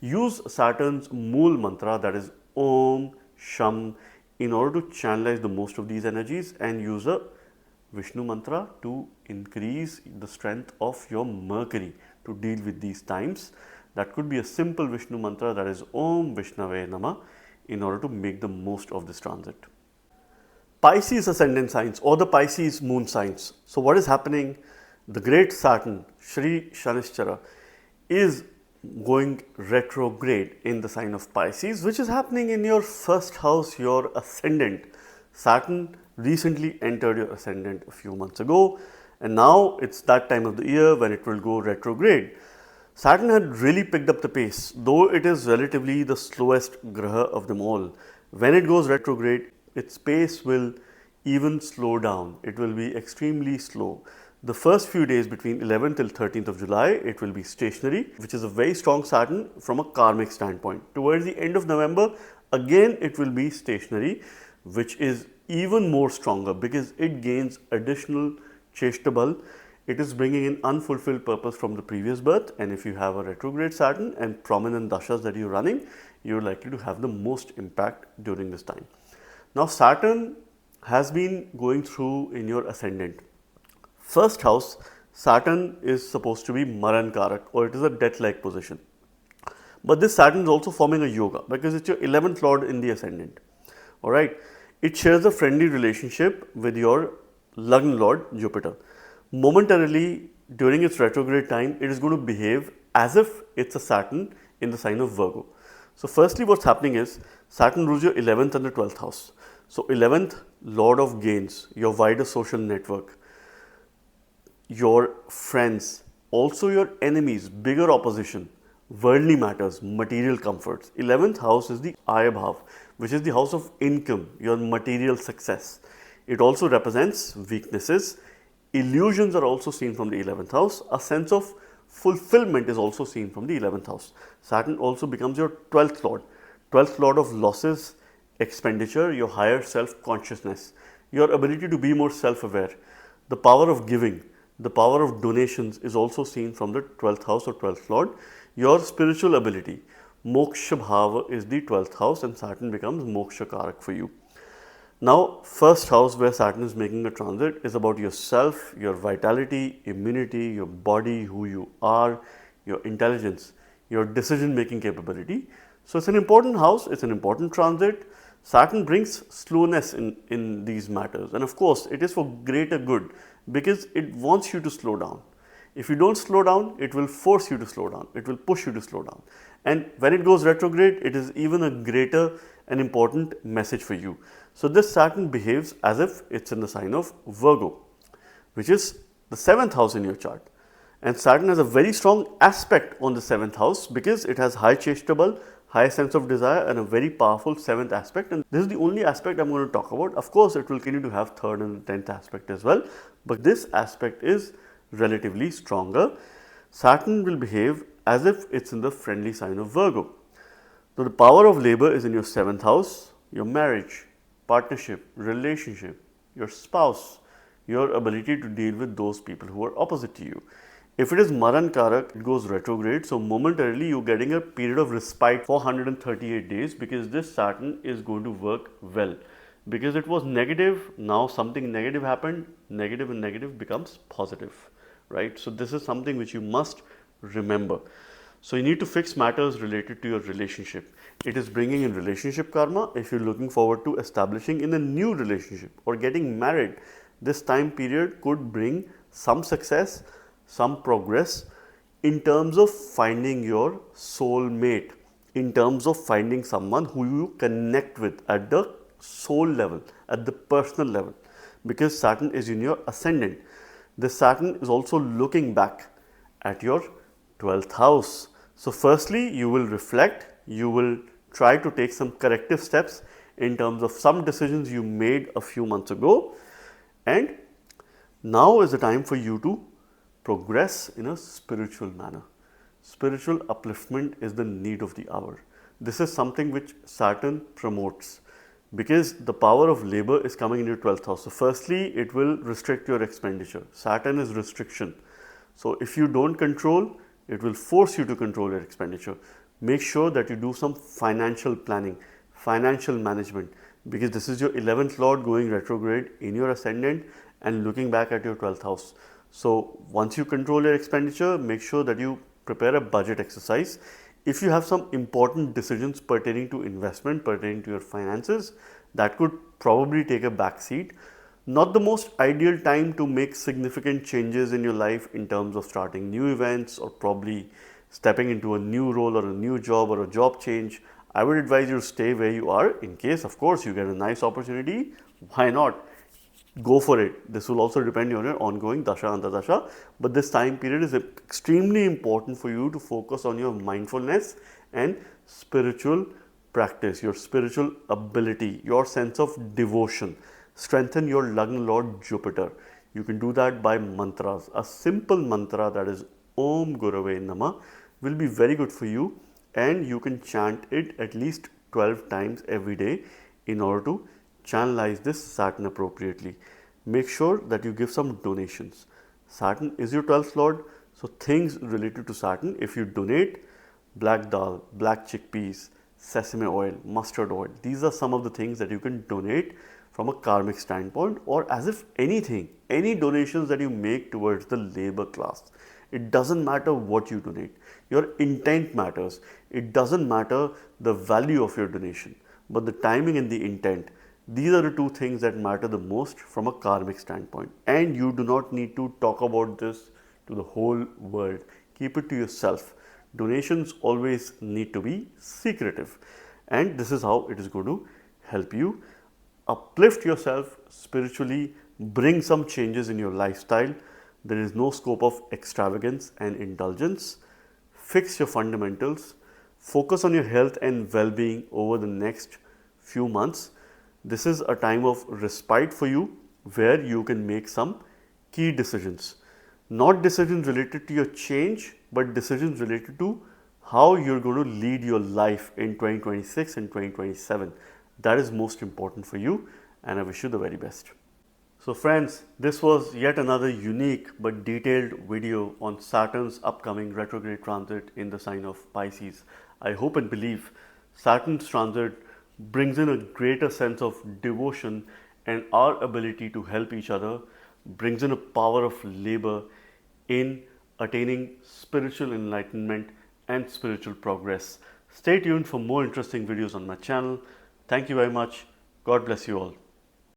Use Saturn's Mool mantra, that is Om Sham, in order to channelize the most of these energies, and use a Vishnu mantra to increase the strength of your Mercury to deal with these times. That could be a simple Vishnu mantra, that is Om Vishnave Namah, in order to make the most of this transit. Pisces ascendant signs or the Pisces moon signs. So what is happening? The great Saturn, Shri Shanishchara, is going retrograde in the sign of Pisces, which is happening in your first house, your ascendant. Saturn recently entered your ascendant a few months ago, and now it's that time of the year when it will go retrograde. Saturn had really picked up the pace, though it is relatively the slowest graha of them all. When it goes retrograde, its pace will even slow down. It will be extremely slow. The first few days between 11th till 13th of July, it will be stationary, which is a very strong Saturn from a karmic standpoint. Towards the end of November, again it will be stationary, which is even more stronger because it gains additional Cheshtabal. It is bringing in unfulfilled purpose from the previous birth, and if you have a retrograde Saturn and prominent dashas that you're running, you're likely to have the most impact during this time. Now Saturn has been going through in your ascendant. First house, Saturn is supposed to be Maran Karak, or it is a death-like position. But this Saturn is also forming a yoga because it's your 11th Lord in the ascendant. Alright, it shares a friendly relationship with your Lagna Lord Jupiter. Momentarily, during its retrograde time, it is going to behave as if it's a Saturn in the sign of Virgo. So firstly, what's happening is Saturn rules your 11th and the 12th house. So 11th, Lord of gains, your wider social network, your friends, also your enemies, bigger opposition, worldly matters, material comforts. 11th house is the Ayabhav, which is the house of income, your material success. It also represents weaknesses. Illusions are also seen from the 11th house. A sense of fulfillment is also seen from the 11th house. Saturn also becomes your 12th Lord. 12th Lord of losses, expenditure, your higher self-consciousness, your ability to be more self-aware. The power of giving, the power of donations is also seen from the 12th house or 12th Lord. Your spiritual ability, Moksha Bhava is the 12th house, and Saturn becomes Moksha Karak for you. Now, first house where Saturn is making a transit is about yourself, your vitality, immunity, your body, who you are, your intelligence, your decision making capability. So it's an important house, it's an important transit. Saturn brings slowness in these matters, and of course it is for greater good because it wants you to slow down. If you don't slow down, it will force you to slow down, it will push you to slow down. And when it goes retrograde, it is even a greater and important message for you. So this Saturn behaves as if it's in the sign of Virgo, which is the 7th house in your chart. And Saturn has a very strong aspect on the 7th house because it has high charitable, high sense of desire, and a very powerful 7th aspect. And this is the only aspect I'm going to talk about. Of course, it will continue to have 3rd and 10th aspect as well, but this aspect is relatively stronger. Saturn will behave as if it's in the friendly sign of Virgo. So the power of labor is in your 7th house, your marriage, partnership, relationship, your spouse, your ability to deal with those people who are opposite to you. If it is Maran Karak, it goes retrograde, so momentarily you're getting a period of respite for 138 days because this Saturn is going to work well. Because it was negative, now something negative happened, negative and negative becomes positive, right? So this is something which you must remember. So you need to fix matters related to your relationship. It is bringing in relationship karma. If you're looking forward to establishing in a new relationship or getting married, this time period could bring some success, some progress in terms of finding your soul mate, in terms of finding someone who you connect with at the soul level, at the personal level, because Saturn is in your ascendant. This Saturn is also looking back at your 12th house. So firstly, you will reflect, you will try to take some corrective steps in terms of some decisions you made a few months ago, and now is the time for you to progress in a spiritual manner. Spiritual upliftment is the need of the hour. This is something which Saturn promotes because the power of labor is coming in your 12th house. So firstly, it will restrict your expenditure. Saturn is restriction. So if you don't control, it will force you to control your expenditure. Make sure that you do some financial planning, financial management, because this is your 11th lord going retrograde in your ascendant and looking back at your 12th house. So once you control your expenditure, make sure that you prepare a budget exercise. If you have some important decisions pertaining to investment, pertaining to your finances, that could probably take a back seat. Not the most ideal time to make significant changes in your life in terms of starting new events or probably stepping into a new role or a new job or a job change. I would advise you to stay where you are. In case, of course, you get a nice opportunity, why not? Go for it. This will also depend on your ongoing dasha antardasha, but this time period is extremely important for you to focus on your mindfulness and spiritual practice, your spiritual ability, your sense of devotion. Strengthen your Lagna Lord Jupiter. You can do that by mantras. A simple mantra, that is Om Gurave Namah, will be very good for you, and you can chant it at least 12 times every day in order to channelize this Saturn appropriately. Make sure that you give some donations. Saturn is your 12th lord, so things related to Saturn, if you donate black dal, black chickpeas, sesame oil, mustard oil, these are some of the things that you can donate from a karmic standpoint, or as if anything, any donations that you make towards the labor class. It doesn't matter what you donate, your intent matters. It doesn't matter the value of your donation, but the timing and the intent. These are the two things that matter the most from a karmic standpoint, and you do not need to talk about this to the whole world. Keep it to yourself. Donations always need to be secretive, and this is how it is going to help you uplift yourself spiritually, bring some changes in your lifestyle. There is no scope of extravagance and indulgence. Fix your fundamentals, focus on your health and well-being over the next few months. This is a time of respite for you where you can make some key decisions. Not decisions related to your change, but decisions related to how you're going to lead your life in 2026 and 2027. That is most important for you, and I wish you the very best. So friends, this was yet another unique but detailed video on Saturn's upcoming retrograde transit in the sign of Pisces. I hope and believe Saturn's transit brings in a greater sense of devotion and our ability to help each other, brings in a power of labor in attaining spiritual enlightenment and spiritual progress. Stay tuned for more interesting videos on my channel. Thank you very much. God bless you all.